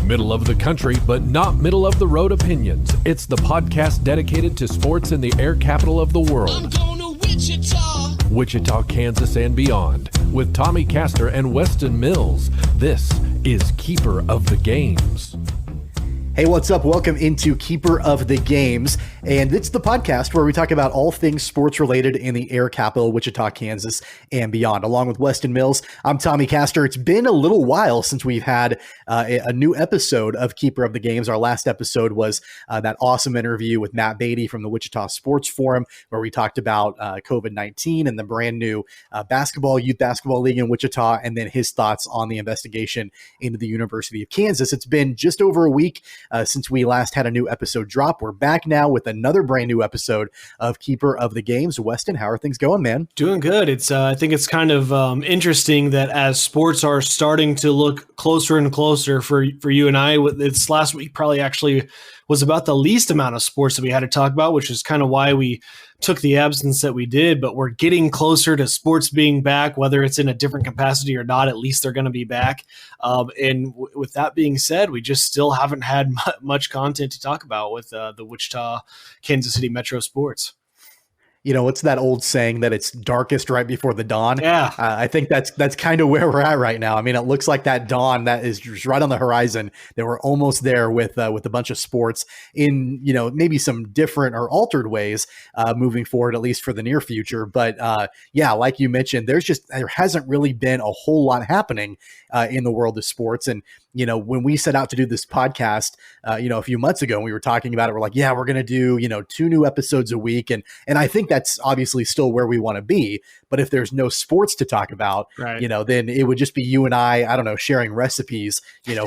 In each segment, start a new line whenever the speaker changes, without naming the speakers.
Middle of the country, but not middle of the road opinions. It's the podcast dedicated to sports in the air capital of the world.
I'm going to Wichita.
Wichita, Kansas, and beyond. With Tommy Castor and Weston Mills, this is Keeper of the Games.
Hey, what's up? Welcome into Keeper of the Games, and it's the podcast where we talk about all things sports related in the air capital, Wichita, Kansas, and beyond. Along with Weston Mills, I'm Tommy Castor. It's been a little while since we've had a new episode of Keeper of the Games. Our last episode was that awesome interview with Matt Beatty from the Wichita Sports Forum, where we talked about COVID-19 and the brand new youth basketball league in Wichita, and then his thoughts on the investigation into the University of Kansas. It's been just over a week since we last had a new episode drop. We're back now with another brand new episode of Keeper of the Games. Weston, how are things going, man?
Doing good. I think it's kind of interesting that as sports are starting to look closer and closer for you and I, this last week probably actually was about the least amount of sports that we had to talk about, which is kind of why we took the absence that we did. But we're getting closer to sports being back, whether it's in a different capacity or not. At least they're going to be back. And with that being said, we just still haven't had much content to talk about with the Wichita, Kansas City Metro sports.
You know, what's that old saying that it's darkest right before the dawn?
Yeah.
I think that's kind of where we're at right now. I mean, it looks like that dawn that is just right on the horizon, that we're almost there with a bunch of sports in, maybe some different or altered ways moving forward, at least for the near future. But yeah, like you mentioned, there hasn't really been a whole lot happening in the world of sports. And, when we set out to do this podcast, a few months ago, and we were talking about it, we're like, yeah, we're going to do, 2 new episodes a week. And I think that's obviously still where we want to be. But if there's no sports to talk about,
right,
then it would just be you and I don't know, sharing recipes,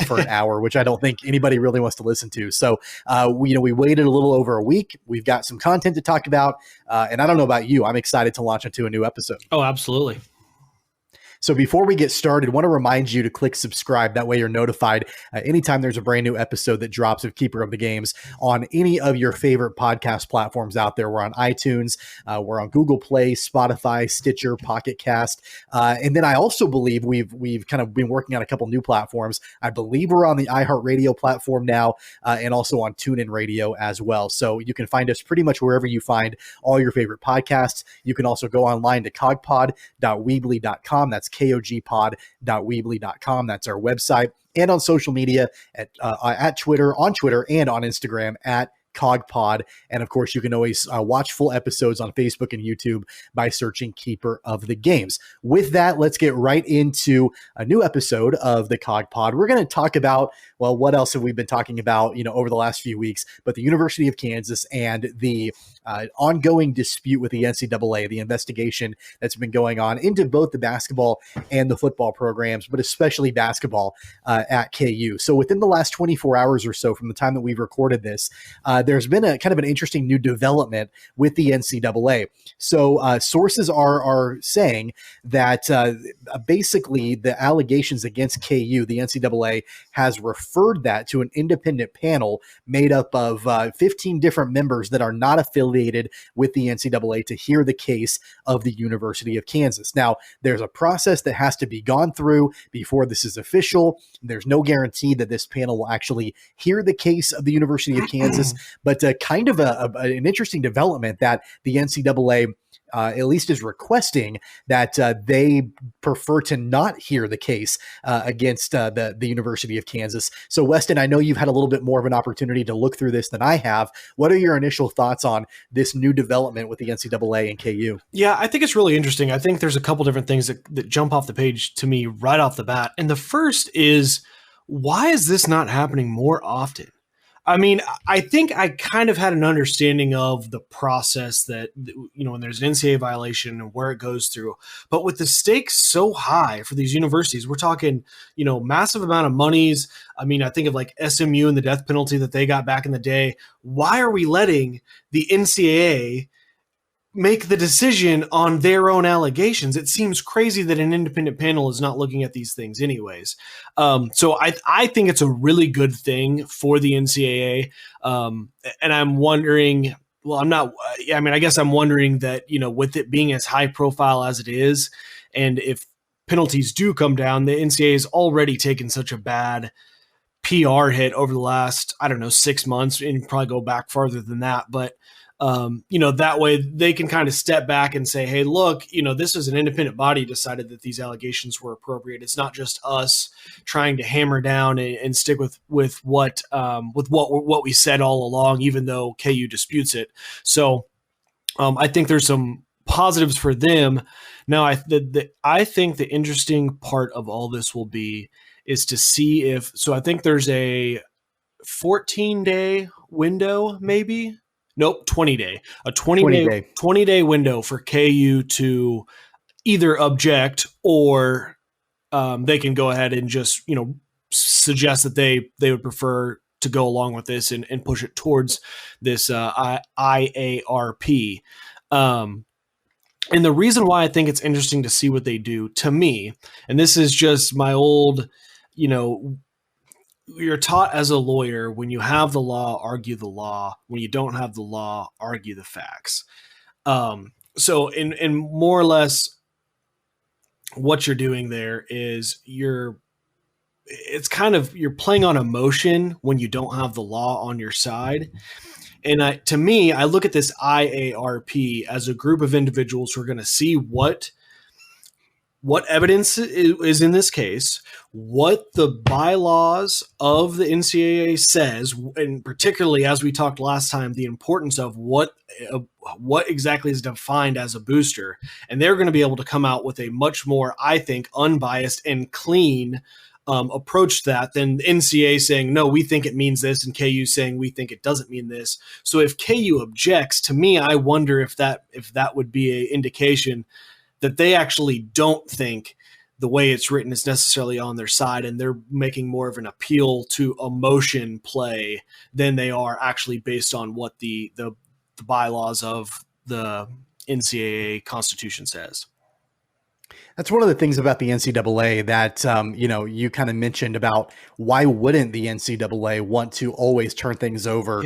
for an hour, which I don't think anybody really wants to listen to. So, we waited a little over a week. We've got some content to talk about. And I don't know about you, I'm excited to launch into a new episode.
Oh, absolutely.
So before we get started, I want to remind you to click subscribe. That way you're notified anytime there's a brand new episode that drops of Keeper of the Games on any of your favorite podcast platforms out there. We're on iTunes, we're on Google Play, Spotify, Stitcher, Pocket Cast. And then I also believe we've kind of been working on a couple new platforms. I believe we're on the iHeartRadio platform now and also on TuneIn Radio as well. So you can find us pretty much wherever you find all your favorite podcasts. You can also go online to cogpod.weebly.com. That's kogpod.weebly.com. That's our website, and on social media at Twitter, on Twitter and on Instagram at CogPod. And of course, you can always watch full episodes on Facebook and YouTube by searching Keeper of the Games. With that, let's get right into a new episode of the CogPod. We're going to talk about, well, what else have we been talking about, over the last few weeks, but the University of Kansas and the ongoing dispute with the NCAA, the investigation that's been going on into both the basketball and the football programs, but especially basketball at KU. So within the last 24 hours or so from the time that we've recorded this, there's been a kind of an interesting new development with the NCAA. So sources are saying that basically the allegations against KU, the NCAA has referred that to an independent panel made up of 15 different members that are not affiliated with the NCAA to hear the case of the University of Kansas. Now, there's a process that has to be gone through before this is official. There's no guarantee that this panel will actually hear the case of the University of Kansas, but kind of an interesting development that the NCAA at least is requesting that they prefer to not hear the case against the University of Kansas. So, Weston, I know you've had a little bit more of an opportunity to look through this than I have. What are your initial thoughts on this new development with the NCAA and KU?
Yeah, I think it's really interesting. I think there's a couple different things that jump off the page to me right off the bat. And the first is, why is this not happening more often? I mean, I think I kind of had an understanding of the process that, when there's an NCAA violation and where it goes through. But with the stakes so high for these universities, we're talking, massive amount of monies. I mean, I think of like SMU and the death penalty that they got back in the day. Why are we letting the NCAA make the decision on their own allegations? It seems crazy that an independent panel is not looking at these things anyways. So I think it's a really good thing for the NCAA. And I'm wondering, I guess I'm wondering that, with it being as high profile as it is, and if penalties do come down, the NCAA has already taken such a bad PR hit over the last, 6 months, and probably go back farther than that. But, that way they can kind of step back and say, hey, look, this is an independent body decided that these allegations were appropriate. It's not just us trying to hammer down and stick with what we said all along, even though KU disputes it. So I think there's some positives for them. Now, I think the interesting part of all this will be is to see if, so I think there's a 14-day window, maybe. Nope, 20-day. A 20-day window for KU to either object or they can go ahead and just, suggest that they would prefer to go along with this and push it towards this IARP. And the reason why I think it's interesting to see what they do, to me, and this is just my old, you're taught as a lawyer, when you have the law, argue the law. When you don't have the law, argue the facts. So in more or less what you're doing there is you're playing on emotion when you don't have the law on your side. And to me, I look at this IARP as a group of individuals who are going to see what evidence is in this case, what the bylaws of the NCAA says, and particularly, as we talked last time, the importance of what exactly is defined as a booster. And they're going to be able to come out with a much more, I think, unbiased and clean approach to that than the NCAA saying, no, we think it means this, and KU saying we think it doesn't mean this. So if KU objects, to me, I wonder if that would be an indication that they actually don't think the way it's written is necessarily on their side, and they're making more of an appeal to emotion play than they are actually based on what the bylaws of the NCAA Constitution says.
That's one of the things about the NCAA that, you kind of mentioned about why wouldn't the NCAA want to always turn things over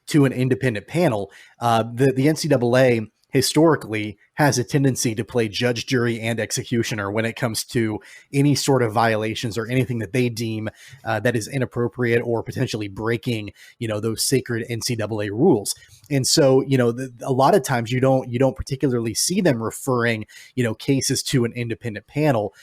to an independent panel? The NCAA historically has a tendency to play judge, jury, and executioner when it comes to any sort of violations or anything that they deem that is inappropriate or potentially breaking, those sacred NCAA rules. And so, a lot of times you don't particularly see them referring, cases to an independent panel.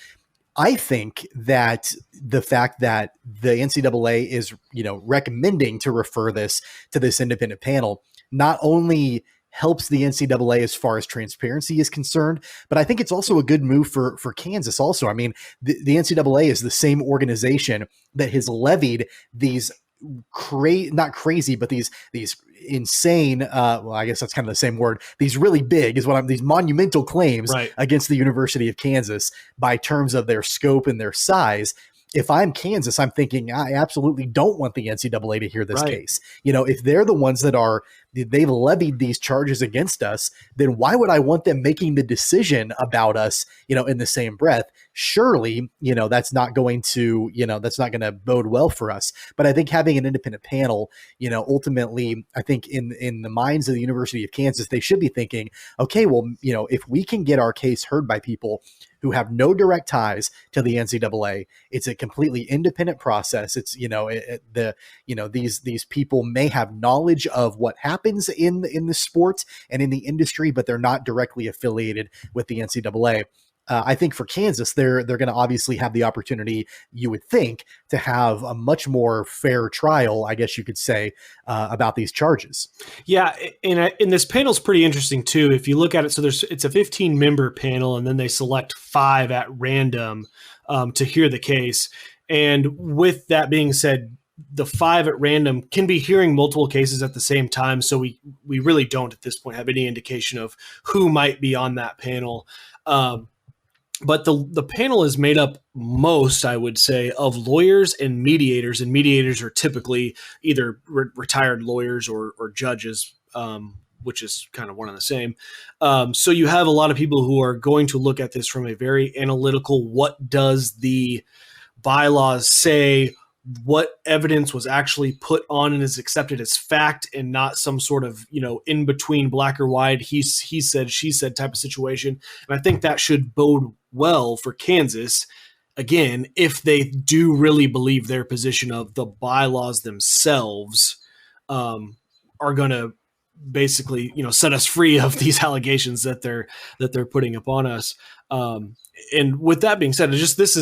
I think that the fact that the NCAA is, recommending to refer this to this independent panel not only helps the NCAA as far as transparency is concerned, but I think it's also a good move for Kansas also. I mean, the NCAA is the same organization that has levied these not crazy, but these insane, well, I guess that's kind of the same word. These really big these monumental claims against the University of Kansas by terms of their scope and their size. If I'm Kansas, I'm thinking I absolutely don't want the NCAA to hear this case. If they're the ones they've levied these charges against us, then why would I want them making the decision about us, in the same breath? Surely, that's not going to bode well for us. But I think having an independent panel, ultimately, I think in the minds of the University of Kansas, they should be thinking, okay, well, if we can get our case heard by people who have no direct ties to the NCAA, it's a completely independent process. It's, these people may have knowledge of what happens in the sport and in the industry, but they're not directly affiliated with the NCAA. I think for Kansas, they're going to obviously have the opportunity, you would think, to have a much more fair trial, I guess you could say, about these charges. Yeah,
and this panel is pretty interesting too. If you look at it, so it's a 15-member panel, and then they select 5 at random to hear the case. And with that being said, the 5 at random can be hearing multiple cases at the same time. So we really don't at this point have any indication of who might be on that panel. But the panel is made up most, I would say, of lawyers and mediators are typically either retired lawyers or judges, which is kind of one and the same. So you have a lot of people who are going to look at this from a very analytical, what does the bylaws say, what evidence was actually put on and is accepted as fact and not some sort of, in between black or white, he said, she said type of situation. And I think that should bode well for Kansas again, if they do really believe their position of the bylaws themselves are going to basically, set us free of these allegations that they're putting upon us. And with that being said,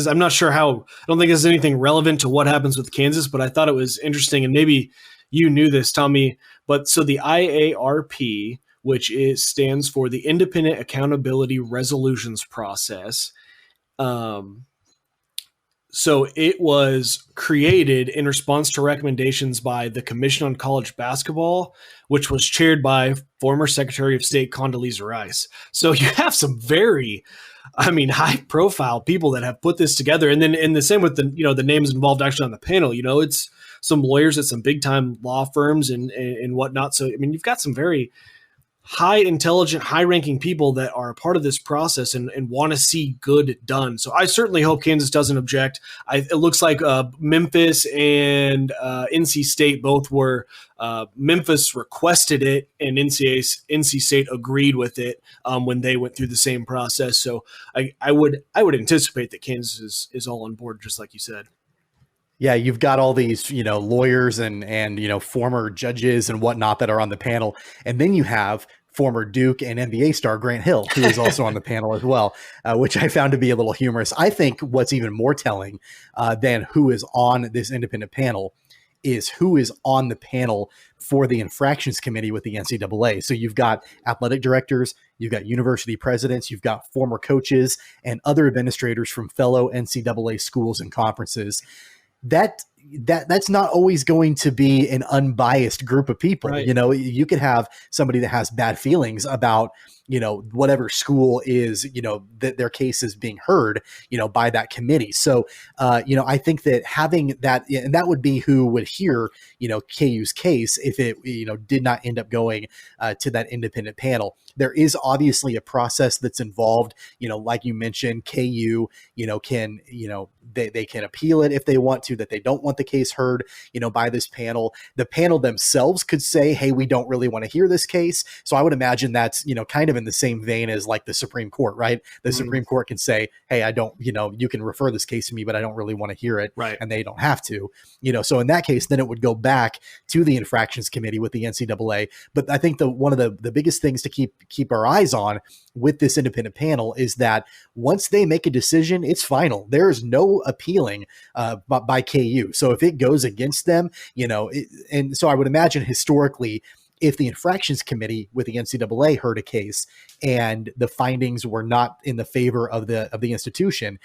I'm not sure how, I don't think there's anything relevant to what happens with Kansas, but I thought it was interesting, and maybe you knew this, Tommy, but so the IARP, which stands for the Independent Accountability Resolutions Process. So it was created in response to recommendations by the Commission on College Basketball, which was chaired by former Secretary of State Condoleezza Rice. So you have some very, high profile people that have put this together. And then in the same with the names involved actually on the panel, it's some lawyers at some big time law firms and whatnot. So, you've got some very high intelligent, high ranking people that are a part of this process and want to see good done. So I certainly hope Kansas doesn't object. It looks like Memphis and NC State both were. Memphis requested it, and NC State agreed with it when they went through the same process. So I would anticipate that Kansas is all on board, just like you said.
Yeah, you've got all these, lawyers and former judges and whatnot that are on the panel. And then you have former Duke and NBA star Grant Hill, who is also on the panel as well, which I found to be a little humorous. I think what's even more telling than who is on this independent panel is who is on the panel for the infractions committee with the NCAA. So you've got athletic directors, you've got university presidents, you've got former coaches and other administrators from fellow NCAA schools and conferences. That's not always going to be an unbiased group of people. Right. You could have somebody that has bad feelings about, whatever school is, that their case is being heard, by that committee. So, I think that having that, and that would be who would hear, KU's case if it, did not end up going to that independent panel. There is obviously a process that's involved, like you mentioned, KU, can, they can appeal it if they want to, that they don't want the case heard, by this panel. The panel themselves could say, hey, we don't really want to hear this case. So I would imagine that's, kind of in the same vein as like the Supreme Court, right? The Supreme Court can say, hey, I don't, you can refer this case to me, but I don't really want to hear it.
Right.
And they don't have to, so in that case, then it would go back to the infractions committee with the NCAA. But I think one of the biggest things to keep our eyes on with this independent panel is that once they make a decision, it's final. There's no appealing by KU. So if it goes against them, and so I would imagine historically, if the infractions committee with the NCAA heard a case and the findings were not in the favor of the institution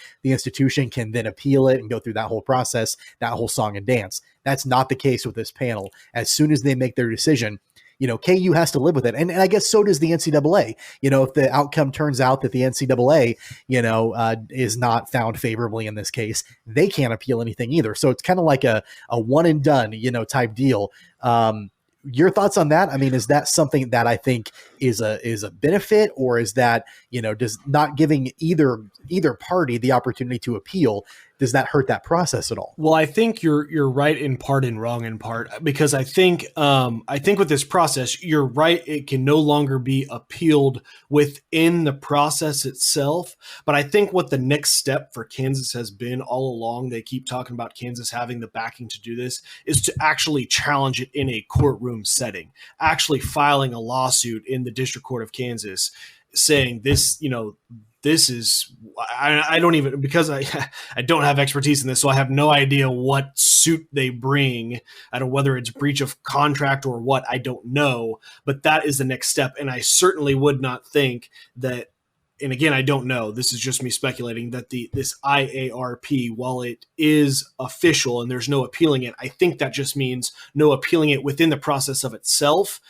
can then appeal it and go through that whole process, that whole song and dance. That's not the case with this panel. As soon as they make their decision, KU has to live with it. And I guess so does the NCAA. If the outcome turns out that the NCAA, is not found favorably in this case, they can't appeal anything either. So it's kind of like a one and done, type deal. Your thoughts on that? Is that something that I think is a benefit, or is that, does not giving either party the opportunity to appeal, does that hurt that process at all?
Well, I think you're right in part and wrong in part, because I think with this process, you're right. It can no longer be appealed within the process itself. But I think what the next step for Kansas has been all along, they keep talking about Kansas having the backing to do this, is to actually challenge it in a courtroom setting, actually filing a lawsuit in the District Court of Kansas saying this, this is, I don't even, because I don't have expertise in this, so I have no idea what suit they bring. I don't know whether it's breach of contract or what, I don't know, but that is the next step. And I certainly would not think that, and again, I don't know, this is just me speculating, that this IARP, while it is official and there's no appealing it, I think that just means no appealing it within the process of itself.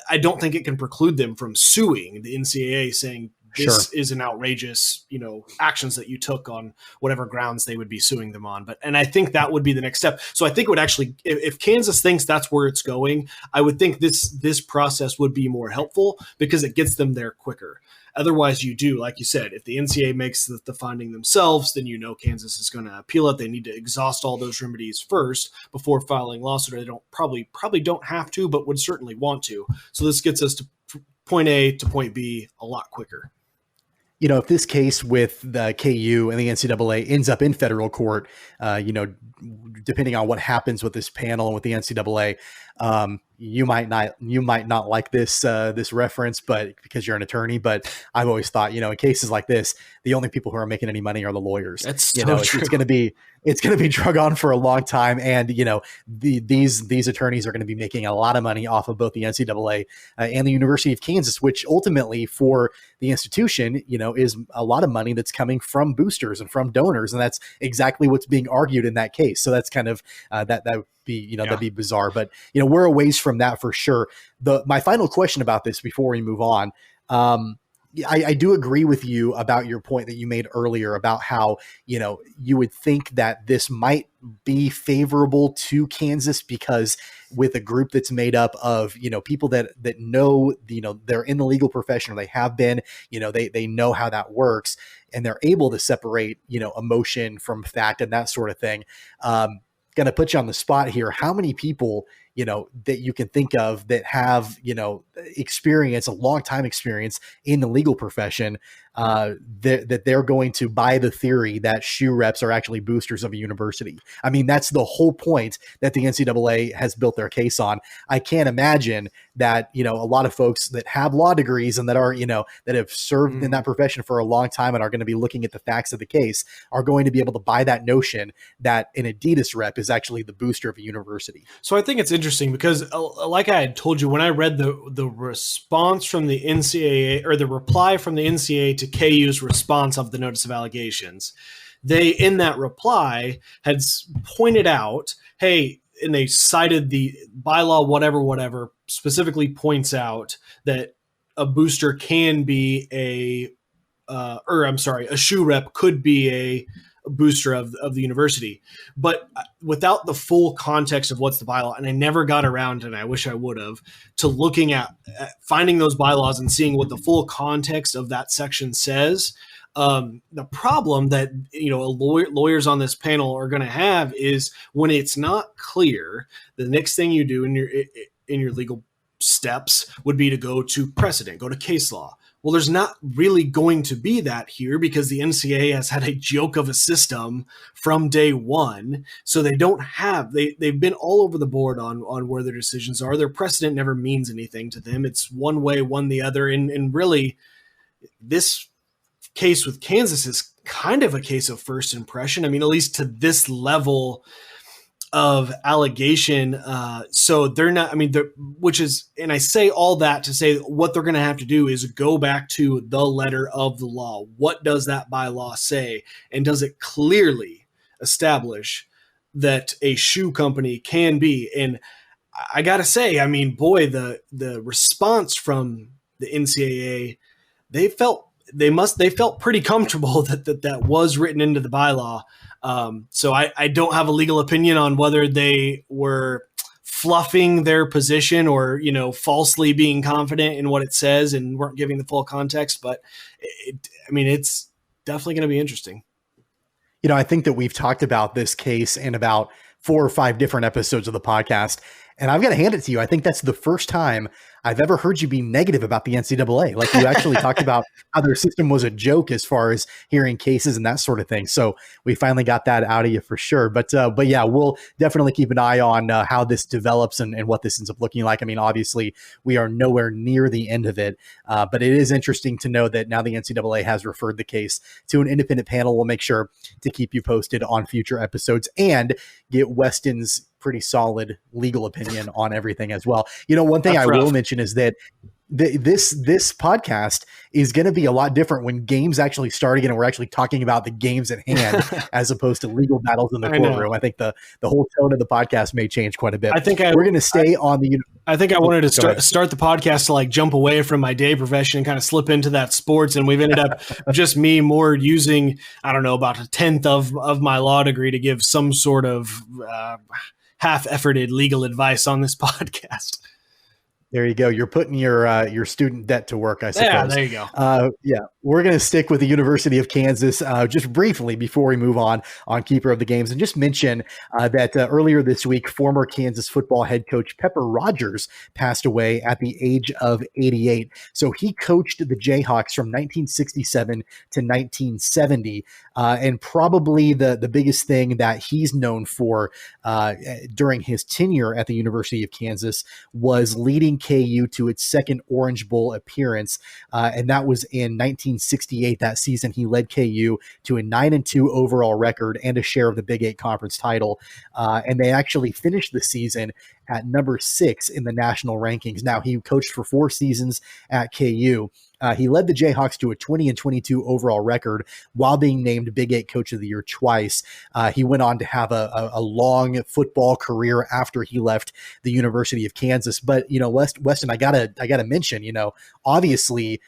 I don't think it can preclude them from suing the NCAA saying, this is an outrageous, actions that you took on whatever grounds they would be suing them on. And I think that would be the next step. So I think it would actually, if Kansas thinks that's where it's going, I would think this process would be more helpful because it gets them there quicker. Otherwise, you do, like you said, if the NCAA makes the finding themselves, then Kansas is going to appeal it. They need to exhaust all those remedies first before filing lawsuit. They don't probably don't have to, but would certainly want to. So this gets us to point A to point B a lot quicker.
if this case with the KU and the NCAA ends up in federal court, depending on what happens with this panel and with the NCAA, you might not like this reference, but because you're an attorney. But I've always thought, in cases like this, the only people who are making any money are the lawyers.
That's so true.
It's going to be drug on for a long time, and these attorneys are going to be making a lot of money off of both the NCAA and the University of Kansas, which ultimately for the institution, is a lot of money that's coming from boosters and from donors, and that's exactly what's being argued in that case. So that's kind of that would be that'd be bizarre, but we're a ways from that for sure. My final question about this before we move on. I do agree with you about your point that you made earlier about how, you would think that this might be favorable to Kansas because with a group that's made up of, people that know, they're in the legal profession, or they have been, they know how that works, and they're able to separate, emotion from fact and that sort of thing. Going to put you on the spot here. How many people, that you can think of that have, experience, a long time experience in the legal profession, that they're going to buy the theory that shoe reps are actually boosters of a university? I mean, that's the whole point that the NCAA has built their case on. I can't imagine that, a lot of folks that have law degrees and that are, that have served in that profession for a long time and are going to be looking at the facts of the case are going to be able to buy that notion that an Adidas rep is actually the booster of a university.
So I think it's interesting because, like I had told you, when I read the response from the NCAA, or the reply from the NCAA to KU's response of the notice of allegations, they, in that reply, had pointed out, hey, and they cited the bylaw, whatever, specifically points out that a booster can be a shoe rep could be a booster of the university, but without the full context of what's the bylaw. And I never got around, and I wish I would have, to looking at finding those bylaws and seeing what the full context of that section says. The problem that, lawyers on this panel are going to have is when it's not clear, the next thing you do in your legal steps would be to go to precedent, go to case law. Well, there's not really going to be that here because the NCAA has had a joke of a system from day one. So they don't have, they've been all over the board on where their decisions are. Their precedent never means anything to them. It's one way, one the other. And really, this case with Kansas is kind of a case of first impression. I mean, at least to this level of allegation. So they're not, which is, and I say all that to say what they're going to have to do is go back to the letter of the law. What does that bylaw say? And does it clearly establish that a shoe company can be? And I got to say, boy, the response from the NCAA, they felt pretty comfortable that was written into the bylaw. So I don't have a legal opinion on whether they were fluffing their position or, falsely being confident in what it says and weren't giving the full context. But it's definitely going to be interesting.
I think that we've talked about this case in about 4 or 5 different episodes of the podcast. And I've got to hand it to you. I think that's the first time I've ever heard you be negative about the NCAA. Like, you actually talked about how their system was a joke as far as hearing cases and that sort of thing. So we finally got that out of you for sure. But yeah, we'll definitely keep an eye on how this develops and what this ends up looking like. Obviously we are nowhere near the end of it, but it is interesting to know that now the NCAA has referred the case to an independent panel. We'll make sure to keep you posted on future episodes and get Weston's pretty solid legal opinion on everything as well. One thing I will mention is that this podcast is going to be a lot different when games actually start again and we're actually talking about the games at hand as opposed to legal battles in the courtroom. I think the whole tone of the podcast may change quite a bit. We're going to stay on the.
I think I wanted to start the podcast to jump away from my day profession and kind of slip into that sports, and we've ended up just me more using about 1/10 of my law degree to give some sort of half-efforted legal advice on this podcast.
There you go. You're putting your student debt to work, I suppose.
Yeah, there you go.
Yeah, we're going to stick with the University of Kansas just briefly before we move on Keeper of the Games, and just mention that earlier this week, former Kansas football head coach Pepper Rodgers passed away at the age of 88. So he coached the Jayhawks from 1967 to 1970, and probably the biggest thing that he's known for during his tenure at the University of Kansas was leading KU to its second Orange Bowl appearance, and that was in 1968. That season, he led KU to a 9-2 overall record and a share of the Big 8 conference title, and they actually finished the season at number 6 in the national rankings. Now, he coached for 4 seasons at KU. He led the Jayhawks to a 20-22 overall record while being named Big 8 Coach of the Year twice. He went on to have a long football career after he left the University of Kansas. But, Weston, I gotta mention, obviously,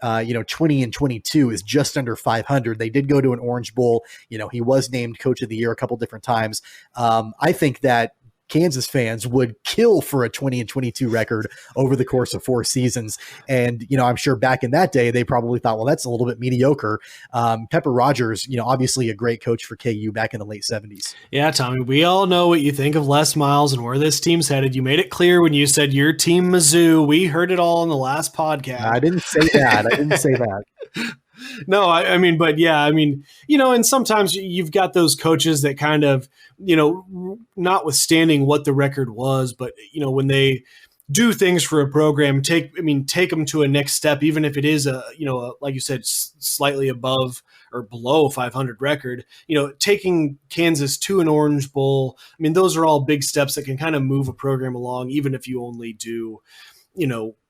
20-22 is just under 500. They did go to an Orange Bowl. He was named Coach of the Year a couple different times. I think that Kansas fans would kill for a 20-22 record over the course of 4 seasons. And, I'm sure back in that day, they probably thought, well, that's a little bit mediocre. Pepper Rodgers, obviously a great coach for KU back in the late 70s.
Yeah, Tommy, we all know what you think of Les Miles and where this team's headed. You made it clear when you said your team Mizzou. We heard it all in the last podcast.
I didn't say that.
No, and sometimes you've got those coaches that kind of, notwithstanding what the record was, but, when they do things for a program, take them to a next step, even if it is like you said, slightly above or below 500 record, taking Kansas to an Orange Bowl. Those are all big steps that can kind of move a program along, even if you only do,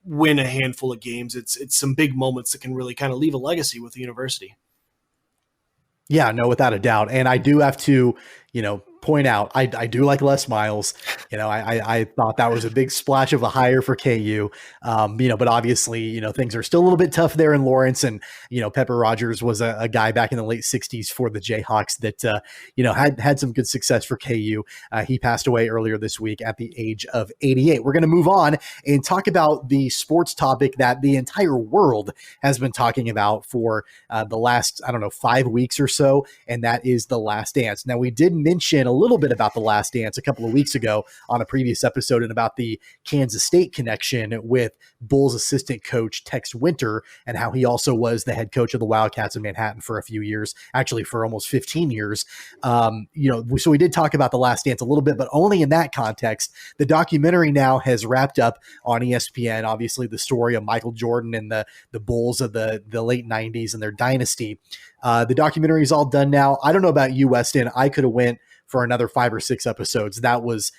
win a handful of games. It's some big moments that can really kind of leave a legacy with the university.
Yeah, no, without a doubt. And I do have to, point out, I do like Les Miles. I thought that was a big splash of a hire for KU. But obviously, things are still a little bit tough there in Lawrence. And, Pepper Rodgers was a guy back in the late 60s for the Jayhawks that, had some good success for KU. He passed away earlier this week at the age of 88. We're going to move on and talk about the sports topic that the entire world has been talking about for the last, 5 weeks or so. And that is The Last Dance. Now, we did mention a little bit about The Last Dance a couple of weeks ago on a previous episode and about the Kansas State connection with Bulls assistant coach Tex Winter and how he also was the head coach of the Wildcats in Manhattan for a few years, actually for almost 15 years. So we did talk about The Last Dance a little bit, but only in that context. The documentary now has wrapped up on ESPN, obviously the story of Michael Jordan and the Bulls of the late 90s and their dynasty. The documentary is all done now. I don't know about you, Weston. I could have went for another 5 or 6 episodes. That was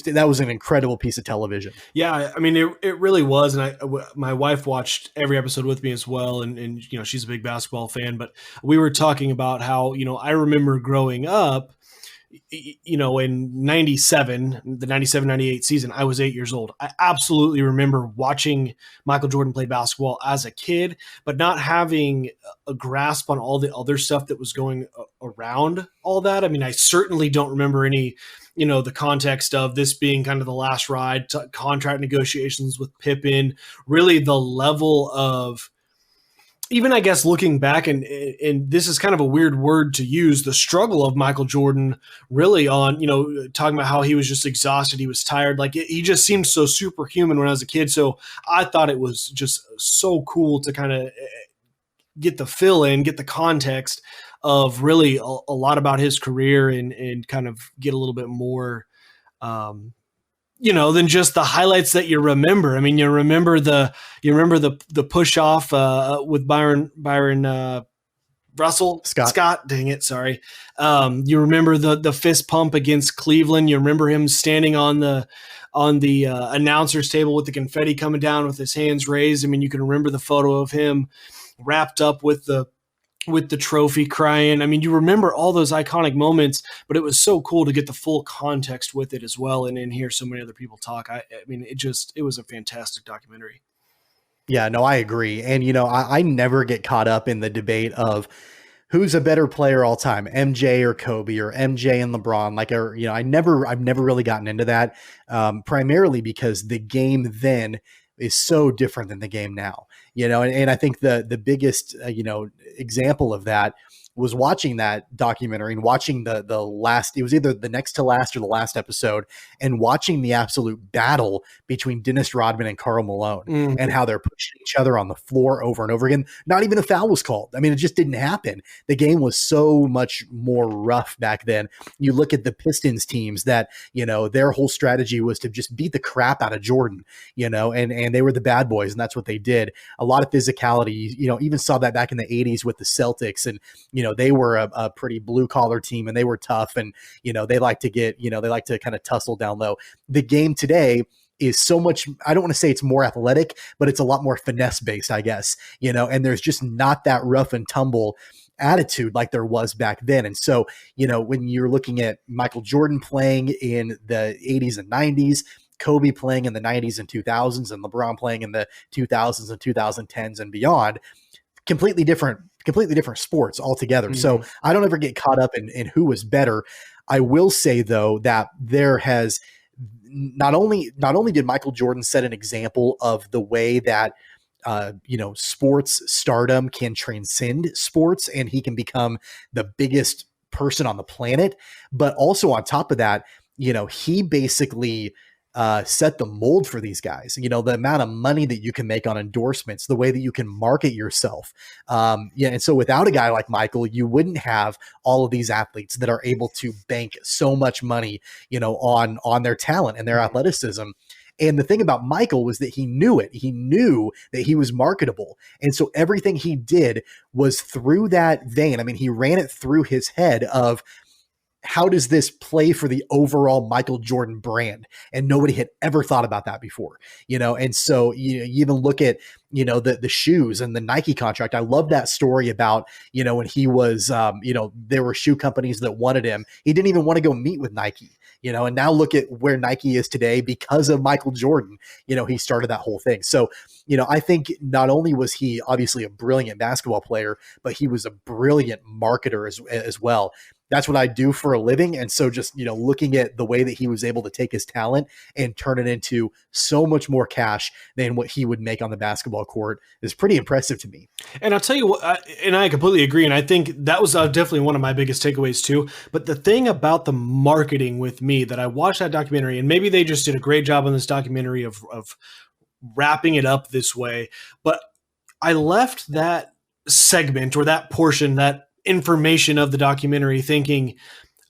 an incredible piece of television. Yeah,
it really was. And my wife watched every episode with me as well. And she's a big basketball fan, but we were talking about how, I remember growing up, in 97, the 97-98 season, I was 8 years old. I absolutely remember watching Michael Jordan play basketball as a kid, but not having a grasp on all the other stuff that was going around all that. I certainly don't remember any, the context of this being kind of the last ride to contract negotiations with Pippen, really the level of, even I guess looking back, and this is kind of a weird word to use, the struggle of Michael Jordan really on, talking about how he was just exhausted, he was tired. He just seemed so superhuman when I was a kid. So I thought it was just so cool to kind of get the fill in, get the context of really a lot about his career and kind of get a little bit more, than just the highlights that you remember. You remember the push off with Byron Russell Scott. Dang it, sorry. You remember the fist pump against Cleveland. You remember him standing on the announcer's table with the confetti coming down with his hands raised. You can remember the photo of him wrapped up with the trophy crying. You remember all those iconic moments, but it was so cool to get the full context with it as well and hear so many other people talk. It was a fantastic documentary.
Yeah, no, I agree. And, I never get caught up in the debate of who's a better player all time, MJ or Kobe or MJ and LeBron. I've never really gotten into that, primarily because the game then is so different than the game now, and I think the biggest, example of that was watching that documentary and watching the last, it was either the next to last or the last episode, and watching the absolute battle between Dennis Rodman and Karl Malone and how they're pushing each other on the floor over and over again. Not even a foul was called. I mean, it just didn't happen. The game was so much more rough back then. You look at the Pistons teams that, their whole strategy was to just beat the crap out of Jordan, and they were the bad boys, and that's what they did. A lot of physicality, even saw that back in the 80s with the Celtics, and, they were a pretty blue collar team, and they were tough, and, they like to get, they like to kind of tussle down low. The game today is so much, I don't want to say it's more athletic, but it's a lot more finesse based, I guess, and there's just not that rough and tumble attitude like there was back then. And so, when you're looking at Michael Jordan playing in the 80s and 90s, Kobe playing in the 90s and 2000s, and LeBron playing in the 2000s and 2010s and beyond, completely different sports altogether. Mm-hmm. So I don't ever get caught up in who was better. I will say, though, that there has not only did Michael Jordan set an example of the way that sports stardom can transcend sports, and he can become the biggest person on the planet, but also on top of that, he basically set the mold for these guys. The amount of money that you can make on endorsements, the way that you can market yourself. And so without a guy like Michael, you wouldn't have all of these athletes that are able to bank so much money, on their talent and their athleticism. And the thing about Michael was that he knew it. He knew that he was marketable. And so everything he did was through that vein. I mean, he ran it through his head of, how does this play for the overall Michael Jordan brand? And nobody had ever thought about that before, And so you even look at, the shoes and the Nike contract. I love that story about, when he was, there were shoe companies that wanted him. He didn't even want to go meet with Nike, and now look at where Nike is today because of Michael Jordan. He started that whole thing. So, I think not only was he obviously a brilliant basketball player, but he was a brilliant marketer as well. That's what I do for a living. And so just, looking at the way that he was able to take his talent and turn it into so much more cash than what he would make on the basketball court is pretty impressive to me.
And I'll tell you what, and I completely agree. And I think that was definitely one of my biggest takeaways too. But the thing about the marketing with me that I watched that documentary, and maybe they just did a great job on this documentary of wrapping it up this way, but I left that segment or that portion, that information of the documentary thinking,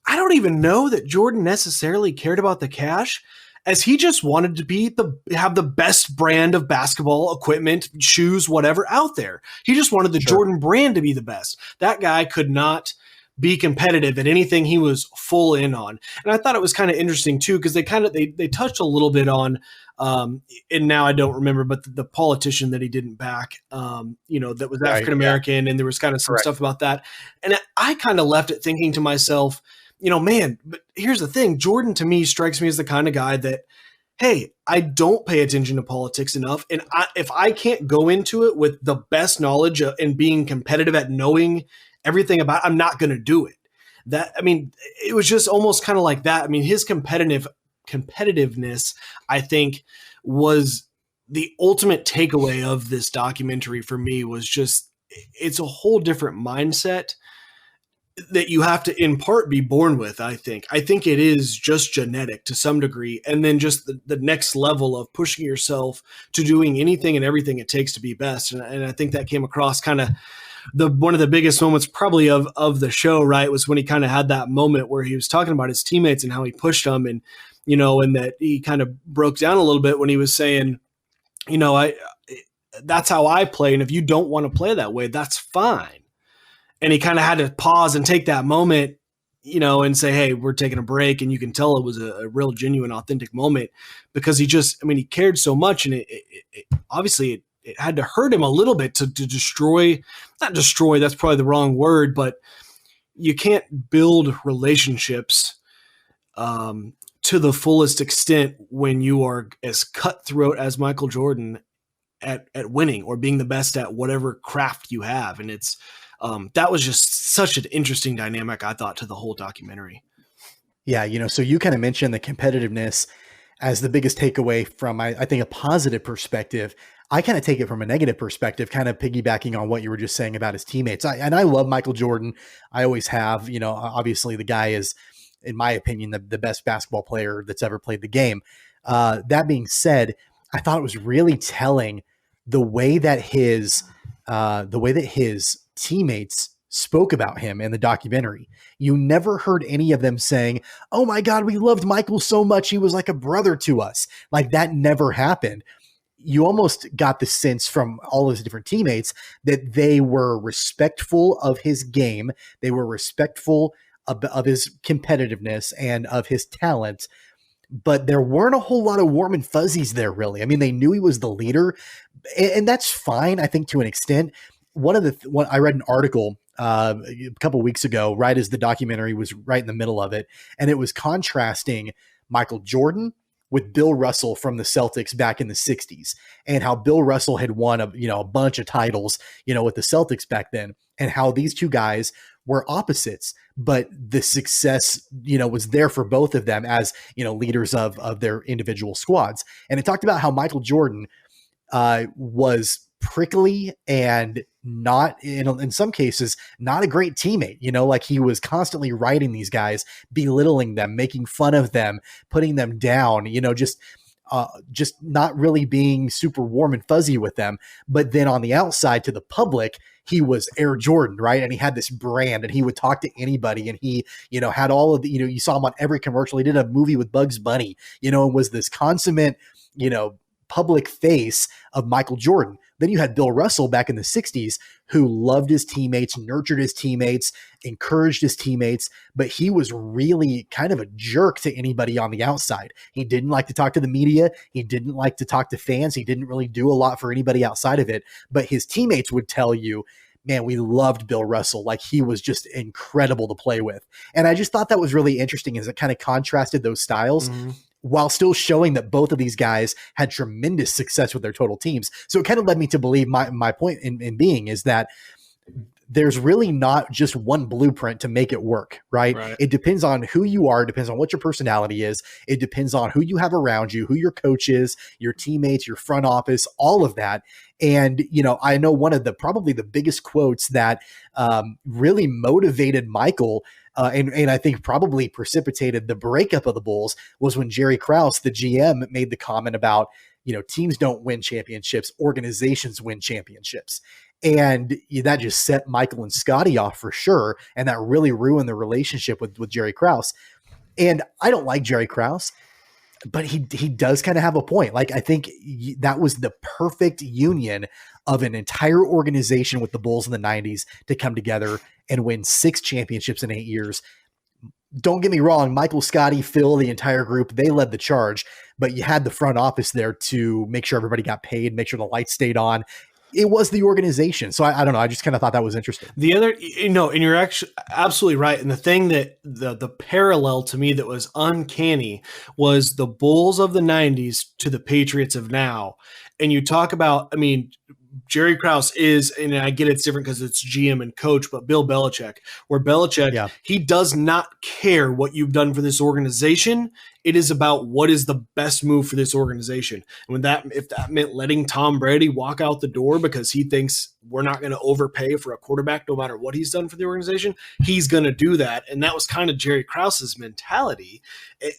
I don't even know that Jordan necessarily cared about the cash, as he just wanted to have the best brand of basketball equipment, shoes, whatever out there. He just wanted the Jordan brand to be the best. That guy could not be competitive at anything he was full in on. And I thought it was kind of interesting too, because they touched a little bit on, and now I don't remember, but the politician that he didn't back, that was African-American, and there was kind of some stuff about that. And I kind of left it thinking to myself, man, but here's the thing. Jordan to me strikes me as the kind of guy that, hey, I don't pay attention to politics enough. And if I can't go into it with the best knowledge and being competitive at knowing everything about it, I'm not going to do it. It was just almost kind of like that. I mean, his competitiveness, I think, was the ultimate takeaway of this documentary for me. Was just, it's a whole different mindset that you have to in part be born with. I think it is just genetic to some degree. And then just the next level of pushing yourself to doing anything and everything it takes to be best. And I think that came across kind of one of the biggest moments probably of the show, right, was when he kind of had that moment where he was talking about his teammates and how he pushed them, and, and that he kind of broke down a little bit when he was saying, that's how I play. And if you don't want to play that way, that's fine. And he kind of had to pause and take that moment, and say, hey, we're taking a break. And you can tell it was a real genuine, authentic moment, because he cared so much. And it obviously it had to hurt him a little bit to not destroy, that's probably the wrong word, but you can't build relationships to the fullest extent when you are as cutthroat as Michael Jordan at winning or being the best at whatever craft you have. And it's that was just such an interesting dynamic, I thought, to the whole documentary.
Yeah. So you kind of mentioned the competitiveness. as the biggest takeaway from, I think, a positive perspective. I kind of take it from a negative perspective, kind of piggybacking on what you were just saying about his teammates. I love Michael Jordan. I always have. Obviously the guy is, in my opinion, the best basketball player that's ever played the game. That being said, I thought it was really telling the way that his teammates spoke about him in the documentary. You never heard any of them saying, "Oh my God, we loved Michael so much. He was like a brother to us." Like, that never happened. You almost got the sense from all his different teammates that they were respectful of his game. They were respectful of his competitiveness and of his talent, but there weren't a whole lot of warm and fuzzies there, really. I mean, they knew he was the leader, and that's fine, I think, to an extent. I read an article a couple weeks ago, right as the documentary was right in the middle of it, and it was contrasting Michael Jordan with Bill Russell from the Celtics back in the 60s, and how Bill Russell had won a bunch of titles, with the Celtics back then, and how these two guys were opposites, but the success, was there for both of them as, leaders of their individual squads. And it talked about how Michael Jordan was prickly and not, in some cases, not a great teammate. Like, he was constantly writing these guys, belittling them, making fun of them, putting them down, just not really being super warm and fuzzy with them. But then on the outside to the public, he was Air Jordan, right? And he had this brand, and he would talk to anybody, and he, had all of the, you saw him on every commercial. He did a movie with Bugs Bunny, and was this consummate, public face of Michael Jordan. Then you had Bill Russell back in the 60s, who loved his teammates, nurtured his teammates, encouraged his teammates, but he was really kind of a jerk to anybody on the outside. He didn't like to talk to the media. He didn't like to talk to fans. He didn't really do a lot for anybody outside of it, but his teammates would tell you, man, we loved Bill Russell. Like, he was just incredible to play with. And I just thought that was really interesting, as it kind of contrasted those styles. Mm-hmm. While still showing that both of these guys had tremendous success with their total teams. So it kind of led me to believe my point in being is that there's really not just one blueprint to make it work, right? It depends on who you are. It depends on what your personality is. It depends on who you have around you, who your coach is, your teammates, your front office, all of that. And, I know one of probably the biggest quotes that really motivated Michael and I think probably precipitated the breakup of the Bulls was when Jerry Krause, the GM, made the comment about, teams don't win championships, organizations win championships. And that just set Michael and Scottie off for sure. And that really ruined the relationship with Jerry Krause. And I don't like Jerry Krause, but he does kind of have a point. Like, I think that was the perfect union of an entire organization with the Bulls in the 90s to come together and win 6 championships in 8 years. Don't get me wrong, Michael, Scottie, Phil, the entire group, they led the charge, but you had the front office there to make sure everybody got paid, make sure the lights stayed on. It was the organization. So I don't know. I just kind of thought that was interesting.
The other, and you're actually absolutely right. And the thing that the parallel to me that was uncanny was the Bulls of the 90s to the Patriots of now. And you talk about, Jerry Krause is, and I get it's different because it's GM and coach, but Bill Belichick, where Belichick, he does not care what you've done for this organization. It is about what is the best move for this organization. And if that meant letting Tom Brady walk out the door because he thinks we're not going to overpay for a quarterback no matter what he's done for the organization, he's going to do that. And that was kind of Jerry Krause's mentality.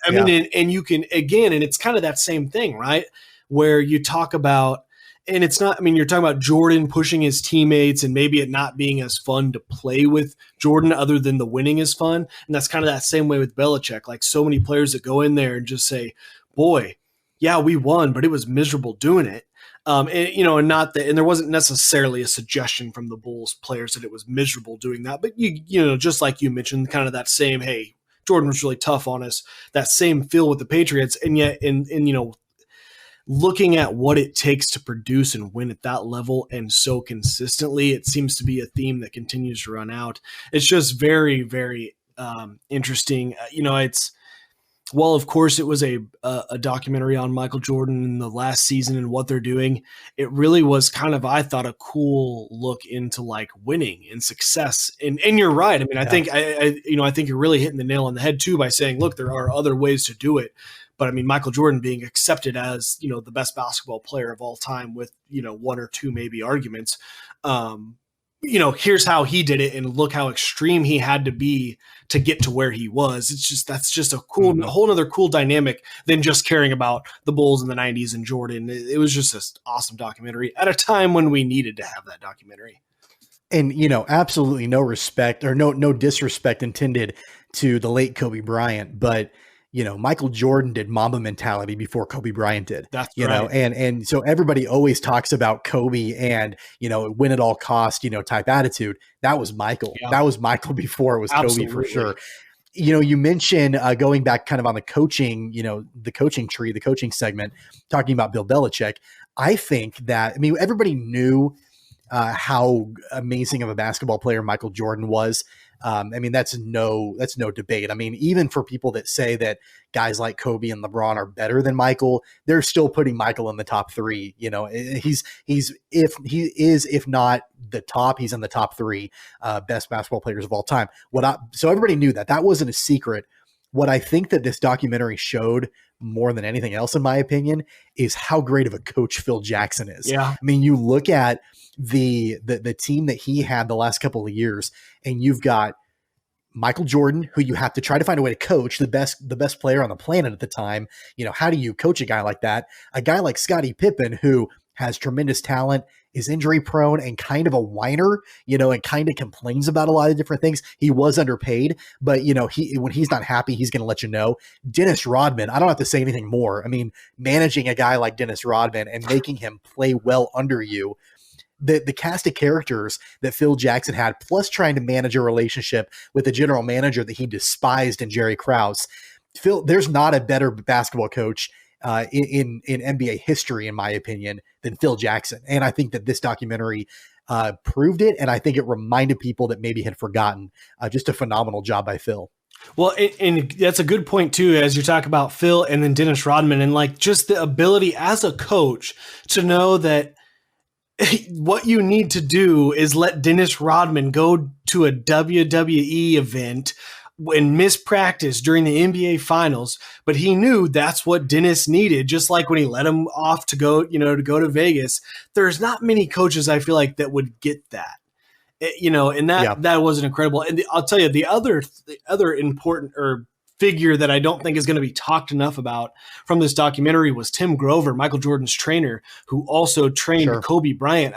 And you can, again, and it's kind of that same thing, right? Where you talk about, and it's not, you're talking about Jordan pushing his teammates and maybe it not being as fun to play with Jordan other than the winning is fun. And that's kind of that same way with Belichick. Like, so many players that go in there and just say, boy, yeah, we won, but it was miserable doing it. And not that, and there wasn't necessarily a suggestion from the Bulls players that it was miserable doing that. But, just like you mentioned, kind of that same, hey, Jordan was really tough on us, that same feel with the Patriots. And yet, looking at what it takes to produce and win at that level and so consistently, it seems to be a theme that continues to run out. It's just very, very interesting. Of course it was a documentary on Michael Jordan in the last season and what they're doing. It really was kind of, I thought, a cool look into like winning and success. And you're right. I think you're really hitting the nail on the head too by saying, look, there are other ways to do it. But I mean, Michael Jordan being accepted as, the best basketball player of all time with, one or two maybe arguments. Here's how he did it, and look how extreme he had to be to get to where he was. That's just a cool, a whole other cool dynamic than just caring about the Bulls in the 90s and Jordan. It was just this awesome documentary at a time when we needed to have that documentary.
And, absolutely no respect or no disrespect intended to the late Kobe Bryant, but Michael Jordan did Mamba mentality before Kobe Bryant did.
That's right.
And so everybody always talks about Kobe and, win at all cost, type attitude. That was Michael.
Yeah.
That was Michael before it was
Absolutely.
Kobe for sure. You mentioned going back kind of on the coaching, the coaching tree, the coaching segment, talking about Bill Belichick. I think that, everybody knew how amazing of a basketball player Michael Jordan was. That's no debate. Even for people that say that guys like Kobe and LeBron are better than Michael, they're still putting Michael in the top three. If not the top, he's in the top three best basketball players of all time. So everybody knew that wasn't a secret. What I think that this documentary showed more than anything else, in my opinion, is how great of a coach Phil Jackson is.
Yeah.
You look at the team that he had the last couple of years, and you've got Michael Jordan, who you have to try to find a way to coach, the best player on the planet at the time. How do you coach a guy like that? A guy like Scottie Pippen, who has tremendous talent, is injury prone and kind of a whiner, and kind of complains about a lot of different things. He was underpaid, but when he's not happy, he's going to let you know. Dennis Rodman, I don't have to say anything more. Managing a guy like Dennis Rodman and making him play well under you, the cast of characters that Phil Jackson had, plus trying to manage a relationship with a general manager that he despised in Jerry Krause. There's not a better basketball coach in NBA history, in my opinion, than Phil Jackson. And I think that this documentary proved it. And I think it reminded people that maybe had forgotten just a phenomenal job by Phil.
Well, and that's a good point too, as you talk about Phil and then Dennis Rodman, and just the ability as a coach to know that what you need to do is let Dennis Rodman go to a WWE event and miss practice during the NBA finals, but he knew that's what Dennis needed. Just like when he let him off to go to Vegas, there's not many coaches I feel like that would get that, and that was incredible. And I'll tell you, the other important figure that I don't think is going to be talked enough about from this documentary was Tim Grover, Michael Jordan's trainer, who also trained Kobe Bryant.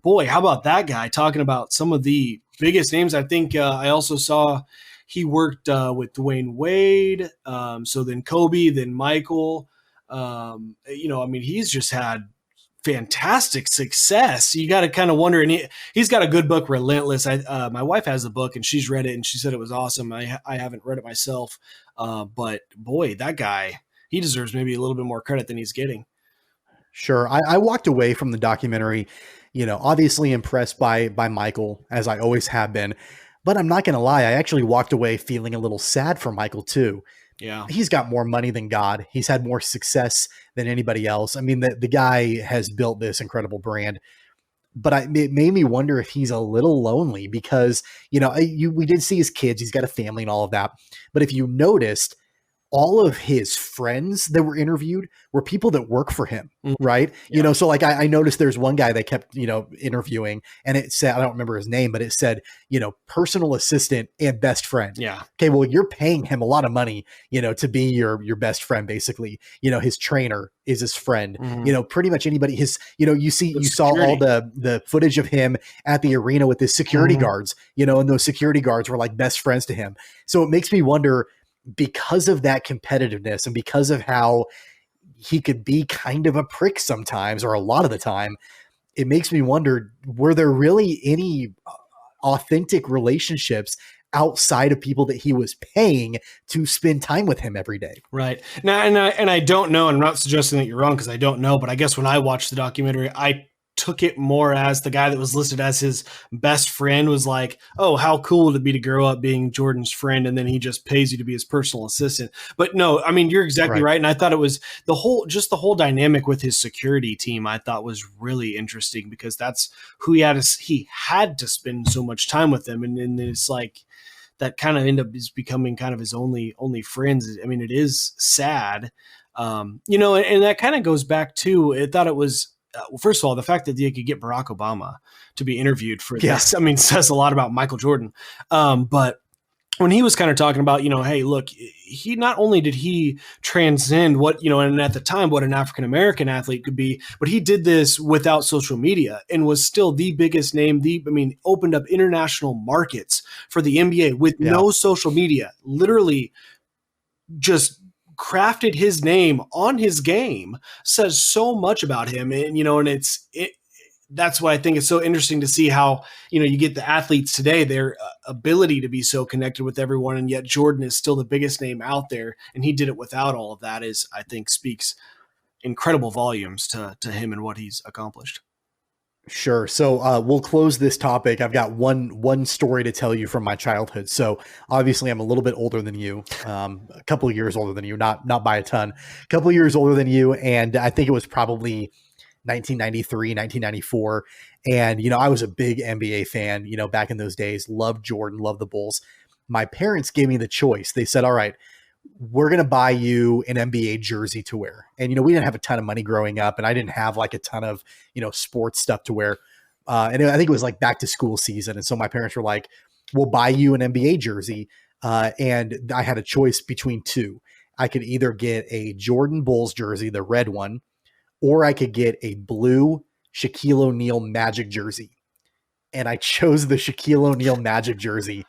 Boy, how about that guy talking about some of the biggest names? I think I also saw he worked with Dwayne Wade. So then Kobe, then Michael. He's just had fantastic success. You got to kind of wonder, and he's got a good book, Relentless. My wife has the book and she's read it and she said it was awesome. I haven't read it myself, but boy, that guy, he deserves maybe a little bit more credit than he's getting.
Sure. I walked away from the documentary, obviously impressed by Michael, as I always have been, but I'm not going to lie. I actually walked away feeling a little sad for Michael too.
Yeah.
He's got more money than God. He's had more success than anybody else. The guy has built this incredible brand, but it made me wonder if he's a little lonely because, we did see his kids, he's got a family and all of that. But if you noticed, all of his friends that were interviewed were people that work for him, right?
Yeah.
So I noticed there's one guy they kept, interviewing, and it said, I don't remember his name, but it said, personal assistant and best friend.
Yeah.
Okay. Well, you're paying him a lot of money, to be your best friend, basically. His trainer is his friend, pretty much anybody, you saw all the footage of him at the arena with his security guards, and those security guards were like best friends to him. So it makes me wonder, because of that competitiveness and because of how he could be kind of a prick sometimes, or a lot of the time, it makes me wonder, were there really any authentic relationships outside of people that he was paying to spend time with him every day?
Right. Now, and I don't know, and I'm not suggesting that you're wrong because I don't know, but I guess when I watched the documentary, I took it more as the guy that was listed as his best friend was like, oh, how cool would it be to grow up being Jordan's friend, and then he just pays you to be his personal assistant. But no, you're exactly right. And I thought it was the whole dynamic with his security team, I thought was really interesting because that's who he had to spend so much time with them. And it's like, that kind of end up is becoming kind of his only friends. I mean, it is sad, you know, and that kind of goes back to, I thought it was, first of all, the fact that they could get Barack Obama to be interviewed for this, I mean, says a lot about Michael Jordan. But when he was kind of talking about, you know, hey, look, he not only did he transcend what, you know, and at the time what an African-American athlete could be, but he did this without social media and was still the biggest name, opened up international markets for the NBA with no social media, literally just crafted his name on his game, says so much about him. And, you know, and that's why I think it's so interesting to see how, you know, you get the athletes today, their ability to be so connected with everyone. And yet Jordan is still the biggest name out there. And he did it without all of that, is, I think, speaks incredible volumes to him and what he's accomplished.
Sure. So we'll close this topic. I've got one story to tell you from my childhood. So obviously I'm a little bit older than you, a couple of years older than you, not by a ton, a couple of years older than you. And I think it was probably 1993, 1994. And, you know, I was a big NBA fan, you know, back in those days, loved Jordan, loved the Bulls. My parents gave me the choice. They said, all right, we're going to buy you an NBA jersey to wear. And, you know, we didn't have a ton of money growing up, and I didn't have like a ton of, you know, sports stuff to wear. And I think it was like back to school season. And so my parents were like, we'll buy you an NBA jersey. And I had a choice between two. I could either get a Jordan Bulls jersey, the red one, or I could get a blue Shaquille O'Neal Magic jersey. And I chose the Shaquille O'Neal Magic jersey.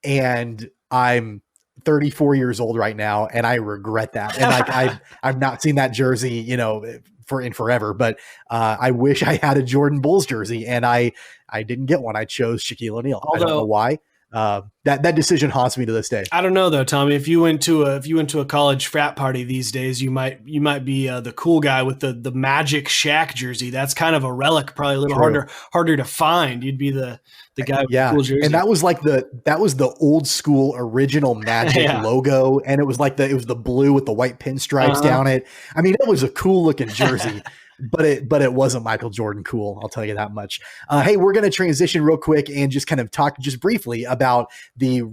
And I'm 34 years old right now, and I regret that. And like I've not seen that jersey, you know, forever. But I wish I had a Jordan Bulls jersey, and I didn't get one. I chose Shaquille O'Neal. I don't know why. That decision haunts me to this day.
I don't know though, Tommy. If you went to a college frat party these days, you might be the cool guy with the Magic Shaq jersey. That's kind of a relic, probably a little harder to find. You'd be the guy with the cool jersey.
And that was like the old school original Magic logo, and it was the blue with the white pinstripes down it. I mean, it was a cool looking jersey. But it wasn't Michael Jordan cool. I'll tell you that much. Hey, we're going to transition real quick and just kind of talk just briefly about the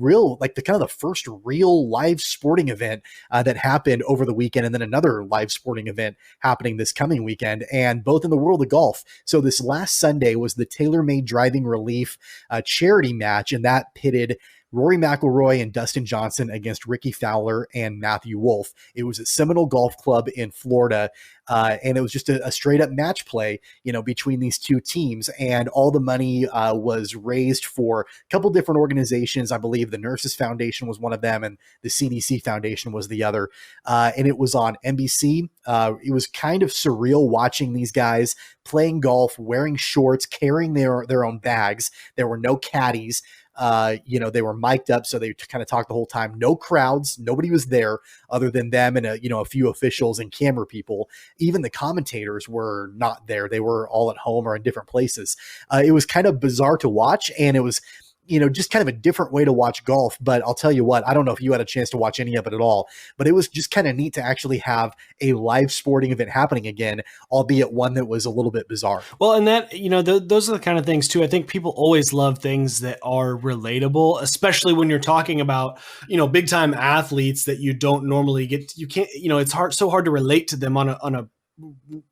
first real live sporting event that happened over the weekend, and then another live sporting event happening this coming weekend, and both in the world of golf. So this last Sunday was the TaylorMade Driving Relief charity match, and that pitted Rory McIlroy and Dustin Johnson against Ricky Fowler and Matthew Wolff. It was at Seminole Golf Club in Florida. And it was just a straight up match play, you know, between these two teams, and all the money was raised for a couple different organizations. I believe the Nurses Foundation was one of them, and the CDC Foundation was the other. And it was on NBC. It was kind of surreal watching these guys playing golf, wearing shorts, carrying their own bags. There were no caddies. You know, they were mic'd up, so they kind of talked the whole time. No crowds, nobody was there other than them and a few officials and camera people. Even the commentators were not there. They were all at home or in different places. It was kind of bizarre to watch, and it was, you know, just kind of a different way to watch golf. But I'll tell you what, I don't know if you had a chance to watch any of it at all, but it was just kind of neat to actually have a live sporting event happening again, albeit one that was a little bit bizarre.
Well, and that, you know, those are the kind of things too. I think people always love things that are relatable, especially when you're talking about, you know, big time athletes that you don't normally get. You can't, you know, it's so hard to relate to them on a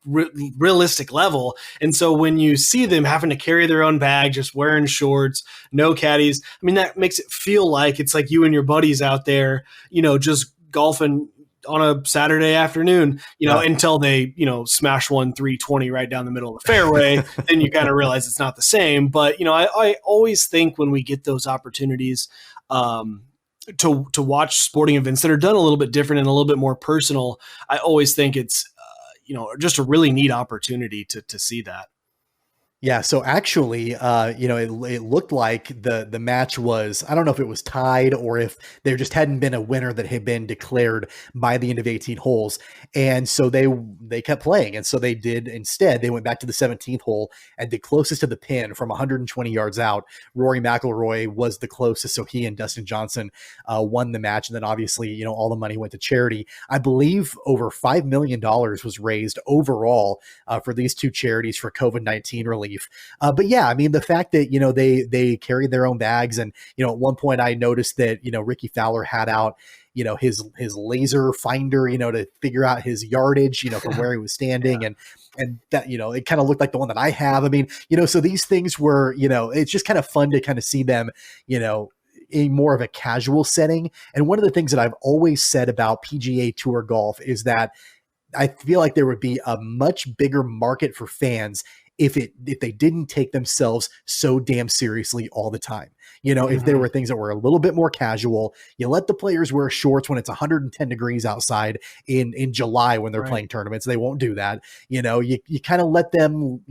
realistic level. And so when you see them having to carry their own bag, just wearing shorts, no caddies, I mean, that makes it feel like it's like you and your buddies out there, you know, just golfing on a Saturday afternoon, you know, until they, you know, smash 320 right down the middle of the fairway. Then you kind of realize it's not the same. But, you know, I always think when we get those opportunities, to watch sporting events that are done a little bit different and a little bit more personal, I always think it's, you know, just a really neat opportunity to see that.
Yeah. So actually, you know, it looked like the match was, I don't know if it was tied or if there just hadn't been a winner that had been declared by the end of 18 holes. And so they kept playing. And so they did, instead, they went back to the 17th hole and the closest to the pin from 120 yards out. Rory McIlroy was the closest. So he and Dustin Johnson won the match. And then obviously, you know, all the money went to charity. I believe over $5 million was raised overall for these two charities for COVID-19 relief. Relief. But yeah, I mean, the fact that, they carried their own bags, and, at one point I noticed that, Ricky Fowler had out, his laser finder, to figure out his yardage, from where he was standing. And that, it kind of looked like the one that I have. I mean, so these things were, it's just kind of fun to kind of see them, in more of a casual setting. And one of the things that I've always said about PGA Tour golf is that I feel like there would be a much bigger market for fans if they didn't take themselves so damn seriously all the time. If there were things that were a little bit more casual, you let the players wear shorts when it's 110 degrees outside in July when they're playing tournaments. They won't do that. You kind of let them,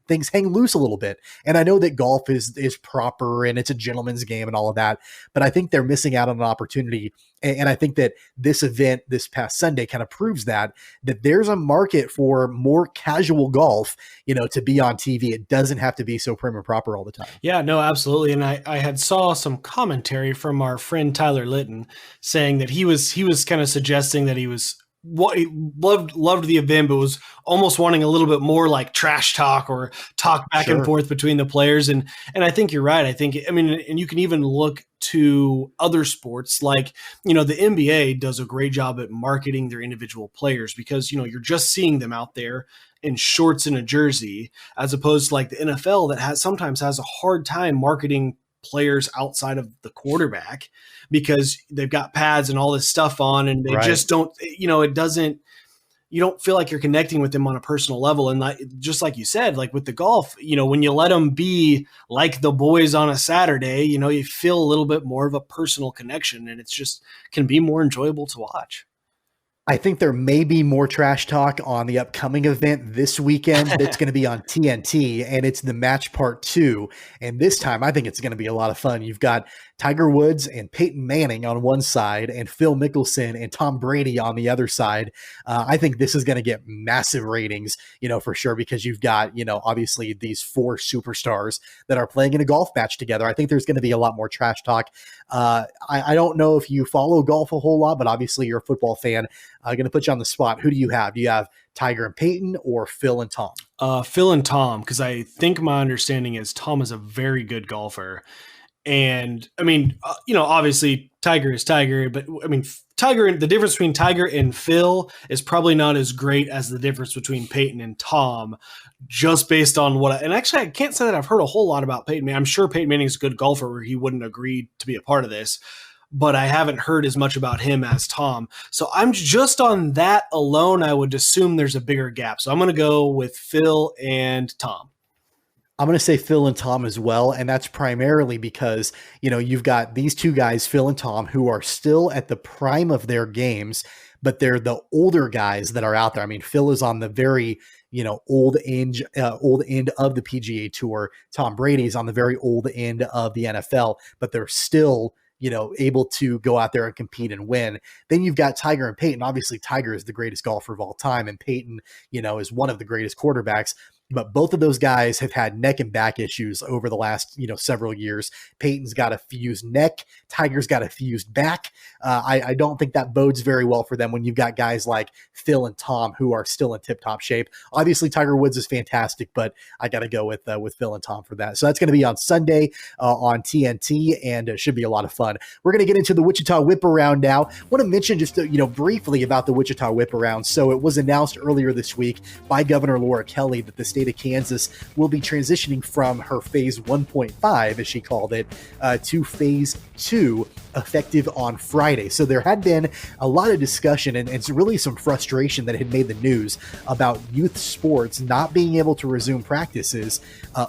things hang loose a little bit. And I know that golf is proper and it's a gentleman's game and all of that, but I think they're missing out on an opportunity. And I think that this event this past Sunday kind of proves that there's a market for more casual golf, to be on TV. It doesn't have to be so prim and proper all the time.
Yeah, no, absolutely. And I had saw some commentary from our friend Tyler Litton saying that he was kind of suggesting that he loved the event, but was almost wanting a little bit more like trash talk or talk back and forth between the players. And I think you're right. And you can even look to other sports like, the NBA does a great job at marketing their individual players because, you're just seeing them out there in shorts and a jersey, as opposed to like the NFL that sometimes has a hard time marketing players outside of the quarterback because they've got pads and all this stuff on, and they just don't, you don't feel like you're connecting with them on a personal level. And just like you said, like with the golf, when you let them be like the boys on a Saturday, you feel a little bit more of a personal connection, and it's just can be more enjoyable to watch.
I think there may be more trash talk on the upcoming event this weekend that's going to be on TNT, and it's the match part 2. And this time, I think it's going to be a lot of fun. You've got Tiger Woods and Peyton Manning on one side and Phil Mickelson and Tom Brady on the other side. I think this is going to get massive ratings, for sure, because you've got, obviously these 4 superstars that are playing in a golf match together. I think there's going to be a lot more trash talk. I don't know if you follow golf a whole lot, but obviously you're a football fan. I'm going to put you on the spot. Who do you have? Do you have Tiger and Peyton or Phil and Tom?
Phil and Tom, because I think my understanding is Tom is a very good golfer. And I mean, obviously Tiger is Tiger, but I mean, the difference between Tiger and Phil is probably not as great as the difference between Peyton and Tom, just based on and actually I can't say that I've heard a whole lot about Peyton Manning. I'm sure Peyton Manning is a good golfer where he wouldn't agree to be a part of this, but I haven't heard as much about him as Tom. So I'm just on that alone, I would assume there's a bigger gap. So I'm going to go with Phil and Tom.
I'm going to say Phil and Tom as well. And that's primarily because, you've got these 2 guys, Phil and Tom, who are still at the prime of their games, but they're the older guys that are out there. I mean, Phil is on the very, old end of the PGA Tour. Tom Brady's on the very old end of the NFL, but they're still, able to go out there and compete and win. Then you've got Tiger and Peyton. Obviously, Tiger is the greatest golfer of all time, and Peyton, is one of the greatest quarterbacks. But both of those guys have had neck and back issues over the last, several years. Peyton's got a fused neck. Tiger's got a fused back. I don't think that bodes very well for them when you've got guys like Phil and Tom who are still in tip-top shape. Obviously, Tiger Woods is fantastic, but I got to go with Phil and Tom for that. So that's going to be on Sunday on TNT, and it should be a lot of fun. We're going to get into the Wichita Whip-Around now. I want to mention just, briefly about the Wichita Whip-Around. So it was announced earlier this week by Governor Laura Kelly that the state of Kansas will be transitioning from her phase 1.5, as she called it, to phase 2, effective on Friday. So there had been a lot of discussion and it's really some frustration that had made the news about youth sports not being able to resume practices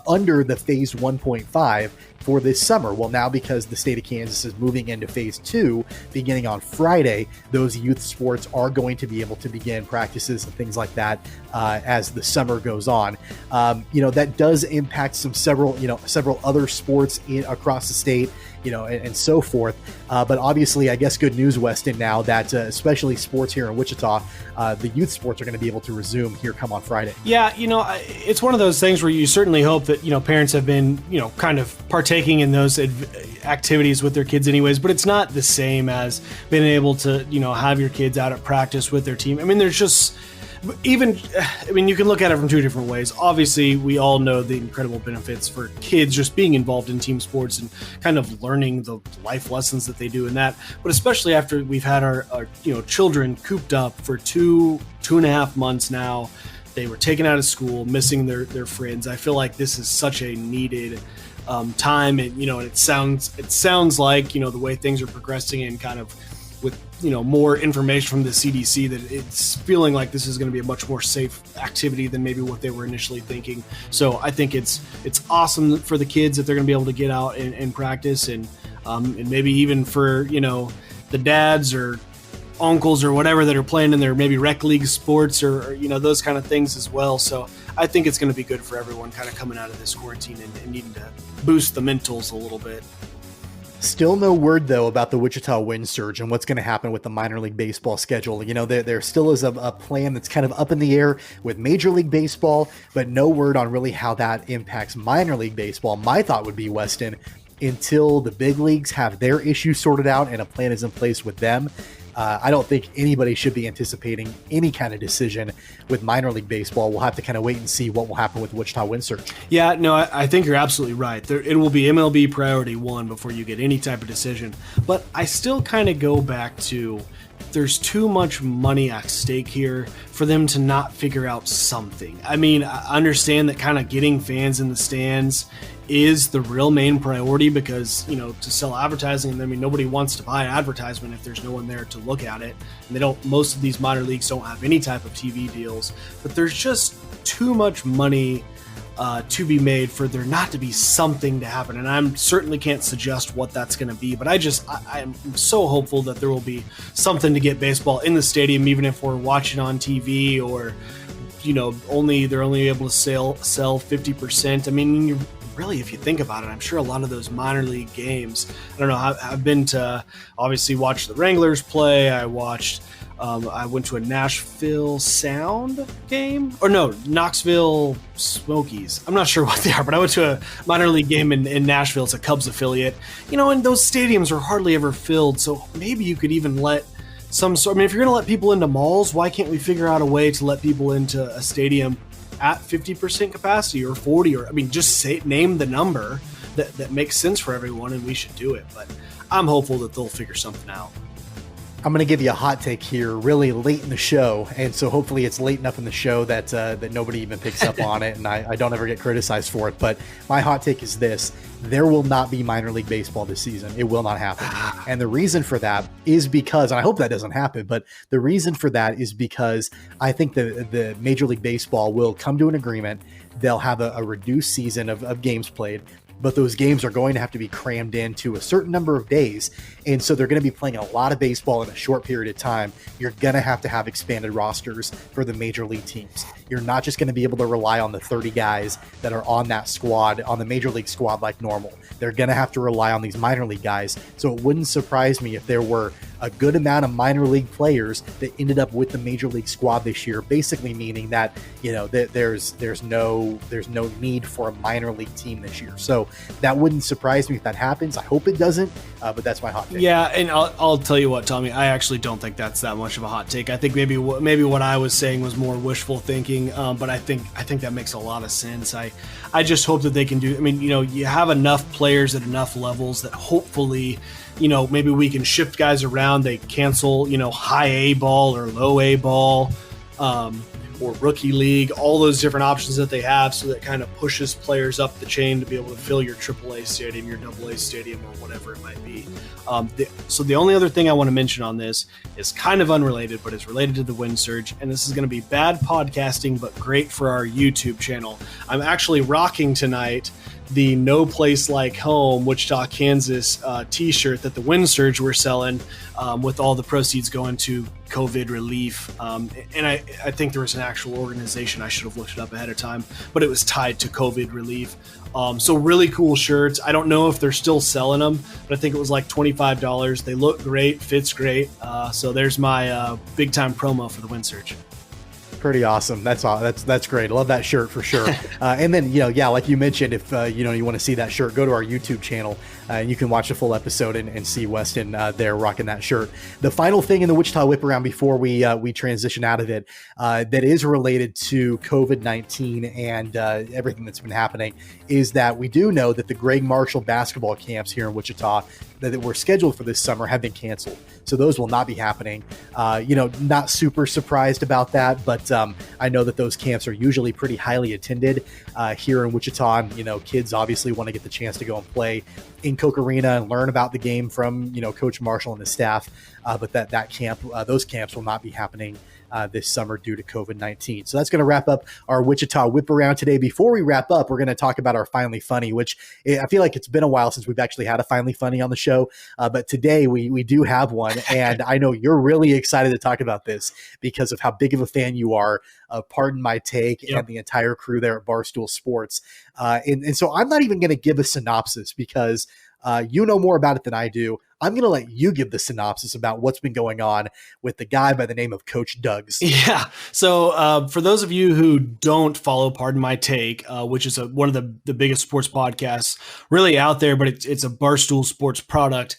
under the phase 1.5 for this summer. Well, now because the state of Kansas is moving into phase 2 beginning on Friday, those youth sports are going to be able to begin practices and things like that as the summer goes on. That does impact several other sports across the state. and so forth. But obviously, I guess good news, Weston, now that especially sports here in Wichita, the youth sports are going to be able to resume here come on Friday.
Yeah, it's one of those things where you certainly hope that, parents have been, kind of partaking in those activities with their kids anyways, but it's not the same as being able to, have your kids out at practice with their team. I mean, there's just... you can look at it from two different ways. Obviously, we all know the incredible benefits for kids just being involved in team sports and kind of learning the life lessons that they do in that. But especially after we've had our children cooped up for two and a half months now, they were taken out of school, missing their friends. I feel like this is such a needed time, and it sounds like the way things are progressing and kind of with more information from the CDC that it's feeling like this is going to be a much more safe activity than maybe what they were initially thinking. So I think it's awesome for the kids that they're going to be able to get out and practice, and maybe even for the dads or uncles or whatever that are playing in their maybe rec league sports or those kind of things as well. So I think it's going to be good for everyone kind of coming out of this quarantine and needing to boost the mentals a little bit.
Still no word, though, about the Wichita Wind Surge and what's going to happen with the minor league baseball schedule. There still is a plan that's kind of up in the air with Major League Baseball, but no word on really how that impacts minor league baseball. My thought would be, Weston, until the big leagues have their issues sorted out and a plan is in place with them, I don't think anybody should be anticipating any kind of decision with minor league baseball. We'll have to kind of wait and see what will happen with Wichita Wind Surge.
Yeah, no, I think you're absolutely right. It will be MLB priority one before you get any type of decision. But I still kind of go back to there's too much money at stake here for them to not figure out something. I mean, I understand that kind of getting fans in the stands is the real main priority because, to sell advertising, nobody wants to buy an advertisement if there's no one there to look at it. And most of these minor leagues don't have any type of TV deals, but there's just too much money to be made for there not to be something to happen. And I certainly can't suggest what that's going to be, but I'm so hopeful that there will be something to get baseball in the stadium, even if we're watching on TV or, they're only able to sell 50%. I mean, really, if you think about it, I'm sure a lot of those minor league games, I don't know, I've been to obviously watch the Wranglers play. I went to a Nashville Sound game, or no, Knoxville Smokies. I'm not sure what they are, but I went to a minor league game in Nashville. It's a Cubs affiliate, and those stadiums are hardly ever filled. So maybe you could even let if you're going to let people into malls, why can't we figure out a way to let people into a stadium at 50% capacity or 40, or just name the number that makes sense for everyone, and we should do it. But I'm hopeful that they'll figure something out.
I'm going to give you a hot take here really late in the show, and so hopefully it's late enough in the show that nobody even picks up on it, and I don't ever get criticized for it. But my hot take is this: there will not be minor league baseball this season. It will not happen. And the reason for that is because, and I hope that doesn't happen, but the reason for that is because I think the Major League Baseball will come to an agreement. They'll have a reduced season of games played, but those games are going to have to be crammed into a certain number of days. And so they're going to be playing a lot of baseball in a short period of time. You're going to have expanded rosters for the major league teams. You're not just going to be able to rely on the 30 guys that are on that squad, on the major league squad like normal. They're going to have to rely on these minor league guys. So it wouldn't surprise me if there were a good amount of minor league players that ended up with the major league squad this year, basically meaning that, there's no need for a minor league team this year. So that wouldn't surprise me if that happens. I hope it doesn't, but that's my hot take.
Yeah, and I'll tell you what, Tommy, I actually don't think that's that much of a hot take. I think maybe what I was saying was more wishful thinking, but I think that makes a lot of sense. I just hope that they can do. You have enough players at enough levels that hopefully, maybe we can shift guys around. They cancel, high A ball or low A ball, or rookie league, all those different options that they have, so that kind of pushes players up the chain to be able to fill your AAA stadium, your AA stadium, or whatever it might be. So the only other thing I want to mention on this is kind of unrelated, but it's related to the Wind Surge, and this is going to be bad podcasting, but great for our YouTube channel. I'm actually rocking tonight the No Place Like Home Wichita, Kansas t-shirt that the Wind Surge were selling, with all the proceeds going to COVID relief. And I think there was an actual organization. I should have looked it up ahead of time, but it was tied to COVID relief. So really cool shirts. I don't know if they're still selling them, but I think it was like $25. They look great, fits great. So there's my big time promo for the Wind Surge.
Pretty awesome. That's great. I love that shirt for sure. And then, like you mentioned, if you want to see that shirt, go to our YouTube channel and you can watch the full episode and see Weston there rocking that shirt. The final thing in the Wichita Whip Around before we transition out of it that is related to COVID-19 and everything that's been happening is that we do know that the Greg Marshall basketball camps here in Wichita that were scheduled for this summer have been canceled. So those will not be happening. Not super surprised about that, but I know that those camps are usually pretty highly attended here in Wichita. And, kids obviously want to get the chance to go and play in Coke Arena and learn about the game from, Coach Marshall and his staff. But that camp, those camps will not be happening this summer due to COVID-19. So that's going to wrap up our Wichita Whip Around today. Before we wrap up, we're going to talk about our Finally Funny, which I feel like it's been a while since we've actually had a Finally Funny on the show. But today we do have one. And I know you're really excited to talk about this because of how big of a fan you are of Pardon My Take and the entire crew there at Barstool Sports. And so I'm not even going to give a synopsis because you know more about it than I do. I'm going to let you give the synopsis about what's been going on with the guy by the name of Coach Duggs.
Yeah. So for those of you who don't follow Pardon My Take, which is one of the biggest sports podcasts really out there, but it's a Barstool Sports product.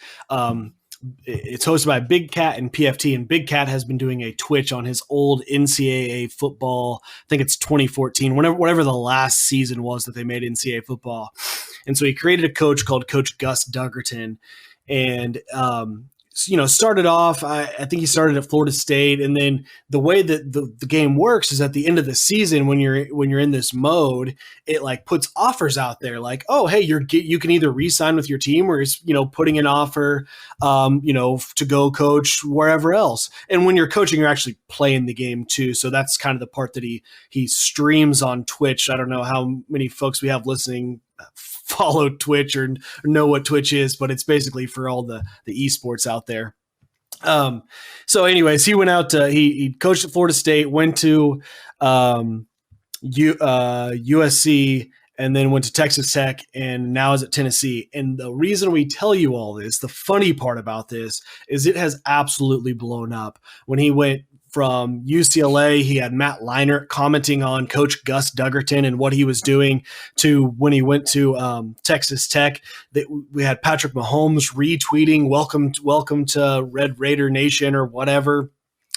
It's hosted by Big Cat and PFT, and Big Cat has been doing a Twitch on his old NCAA football. I think it's 2014, whatever the last season was that they made NCAA football. And so he created a coach called Coach Gus Duggerton. And, started off, I think he started at Florida State. And then the way that the game works is at the end of the season, when you're in this mode, it like puts offers out there like, oh, hey, you can either re-sign with your team or is, putting an offer, to go coach wherever else. And when you're coaching, you're actually playing the game too. So that's kind of the part that he streams on Twitch. I don't know how many folks we have listening follow Twitch or know what Twitch is, but it's basically for all the esports out there. So anyways, he went out he coached at Florida State, went to USC, and then went to Texas Tech, and now is at Tennessee. And the reason we tell you all this, the funny part about this, is it has absolutely blown up. When he went from UCLA, he had Matt Leinart commenting on Coach Gus Duggerton and what he was doing, to when he went to Texas Tech. We had Patrick Mahomes retweeting, welcome to Red Raider Nation or whatever.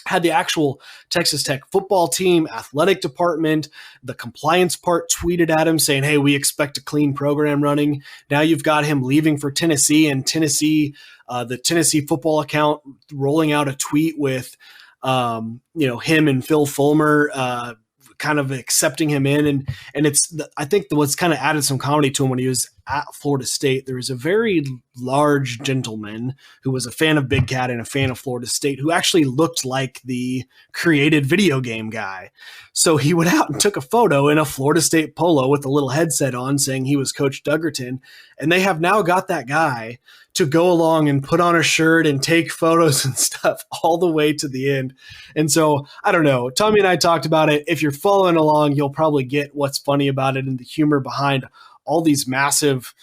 Had the actual Texas Tech football team, athletic department, the compliance part tweeted at him saying, hey, we expect a clean program running. Now you've got him leaving for Tennessee, and Tennessee, the Tennessee football account rolling out a tweet with him and Phil Fulmer kind of accepting him in. And I think what's kind of added some comedy to him when he was at Florida State, there was a very large gentleman who was a fan of Big Cat and a fan of Florida State who actually looked like the created video game guy. So he went out and took a photo in a Florida State polo with a little headset on saying he was Coach Duggerton. And they have now got that guy to go along and put on a shirt and take photos and stuff all the way to the end. And so, I don't know, Tommy and I talked about it. If you're following along, you'll probably get what's funny about it and the humor behind all these massive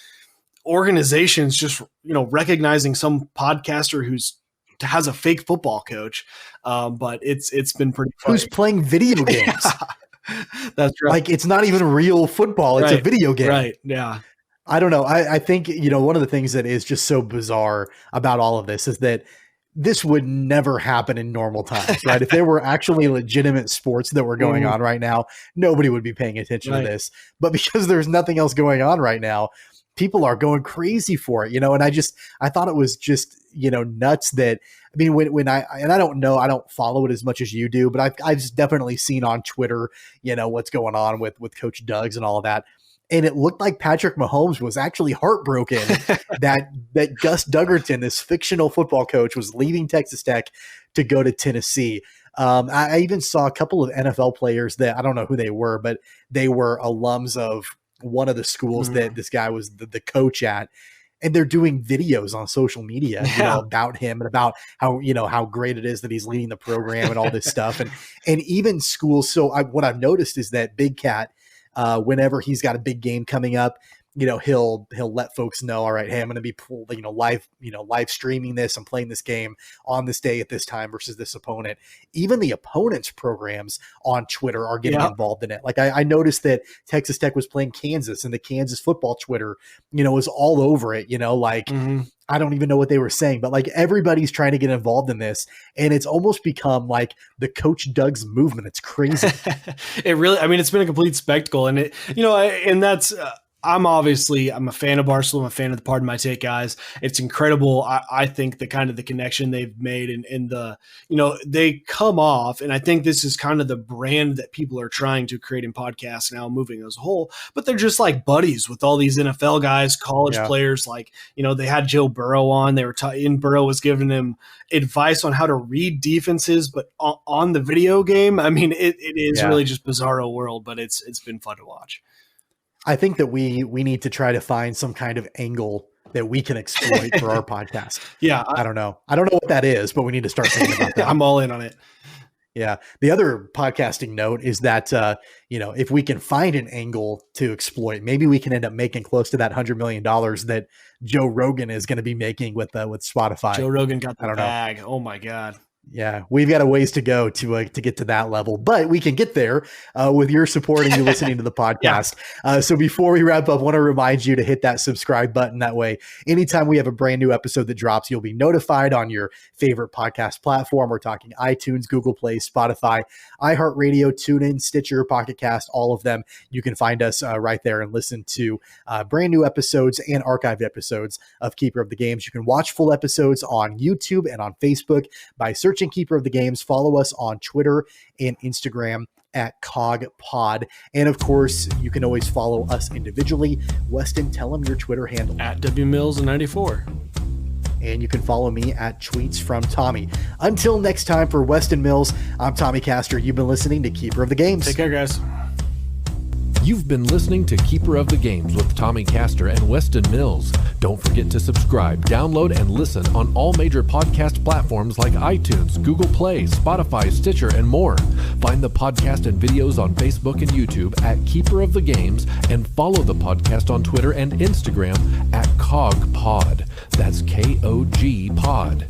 organizations just, recognizing some podcaster who's has a fake football coach. But it's been pretty funny.
Who's playing video games.
That's right.
Like, it's not even real football. It's a video game.
Right. Yeah.
I don't know. I think, one of the things that is just so bizarre about all of this is that this would never happen in normal times, right? If there were actually legitimate sports that were going on right now, nobody would be paying attention to this. But because there's nothing else going on right now, people are going crazy for it, and I thought it was just, nuts that, I mean, when I don't know, I don't follow it as much as you do, but I've definitely seen on Twitter, what's going on with Coach Duggs and all of that. And it looked like Patrick Mahomes was actually heartbroken that Gus Duggerton, this fictional football coach, was leaving Texas Tech to go to Tennessee. I even saw a couple of NFL players that I don't know who they were, but they were alums of one of the schools that this guy was the coach at. And they're doing videos on social media, about him and about how, how great it is that he's leading the program and all this stuff. And even schools. So what I've noticed is that Big Cat, whenever he's got a big game coming up, he'll let folks know, all right, hey, I'm going to be live streaming this. I'm playing this game on this day at this time versus this opponent. Even the opponent's programs on Twitter are getting involved in it. Like I noticed that Texas Tech was playing Kansas, and the Kansas football Twitter, was all over it, I don't even know what they were saying, but like everybody's trying to get involved in this, and it's almost become like the Coach Doug's movement. It's crazy.
It really, it's been a complete spectacle, and and that's, I'm a fan of Barstool. I'm a fan of the Pardon My Take guys. It's incredible. I think the kind of the connection they've made and the, they come off, and I think this is kind of the brand that people are trying to create in podcasts now, moving as a whole, but they're just like buddies with all these NFL guys, college players. Like, they had Joe Burrow on, they were Burrow was giving him advice on how to read defenses, but on the video game. It is really just bizarro world, but it's been fun to watch.
I think that we need to try to find some kind of angle that we can exploit for our podcast.
Yeah.
I don't know what that is, but we need to start thinking about that.
I'm all in on it.
Yeah. The other podcasting note is that, if we can find an angle to exploit, maybe we can end up making close to that $100 million that Joe Rogan is going to be making with Spotify.
Joe Rogan got the bag. Oh my God.
Yeah, we've got a ways to go to get to that level, but we can get there with your support and you listening to the podcast. So before we wrap up, I want to remind you to hit that subscribe button. That way, anytime we have a brand new episode that drops, you'll be notified on your favorite podcast platform. We're talking iTunes, Google Play, Spotify, iHeartRadio, TuneIn, Stitcher, Pocket Cast, all of them. You can find us right there and listen to brand new episodes and archived episodes of Keeper of the Games. You can watch full episodes on YouTube and on Facebook by searching Keeper of the Games. Follow us on Twitter and Instagram at CogPod. And of course, you can always follow us individually. Weston, tell them your Twitter handle.
At WMills94.
And you can follow me at Tweets from Tommy. Until next time, for Weston Mills, I'm Tommy Castor. You've been listening to Keeper of the Games.
Take care, guys.
You've been listening to Keeper of the Games with Tommy Castor and Weston Mills. Don't forget to subscribe, download, and listen on all major podcast platforms like iTunes, Google Play, Spotify, Stitcher, and more. Find the podcast and videos on Facebook and YouTube at Keeper of the Games, and follow the podcast on Twitter and Instagram at CogPod. That's KOG Pod.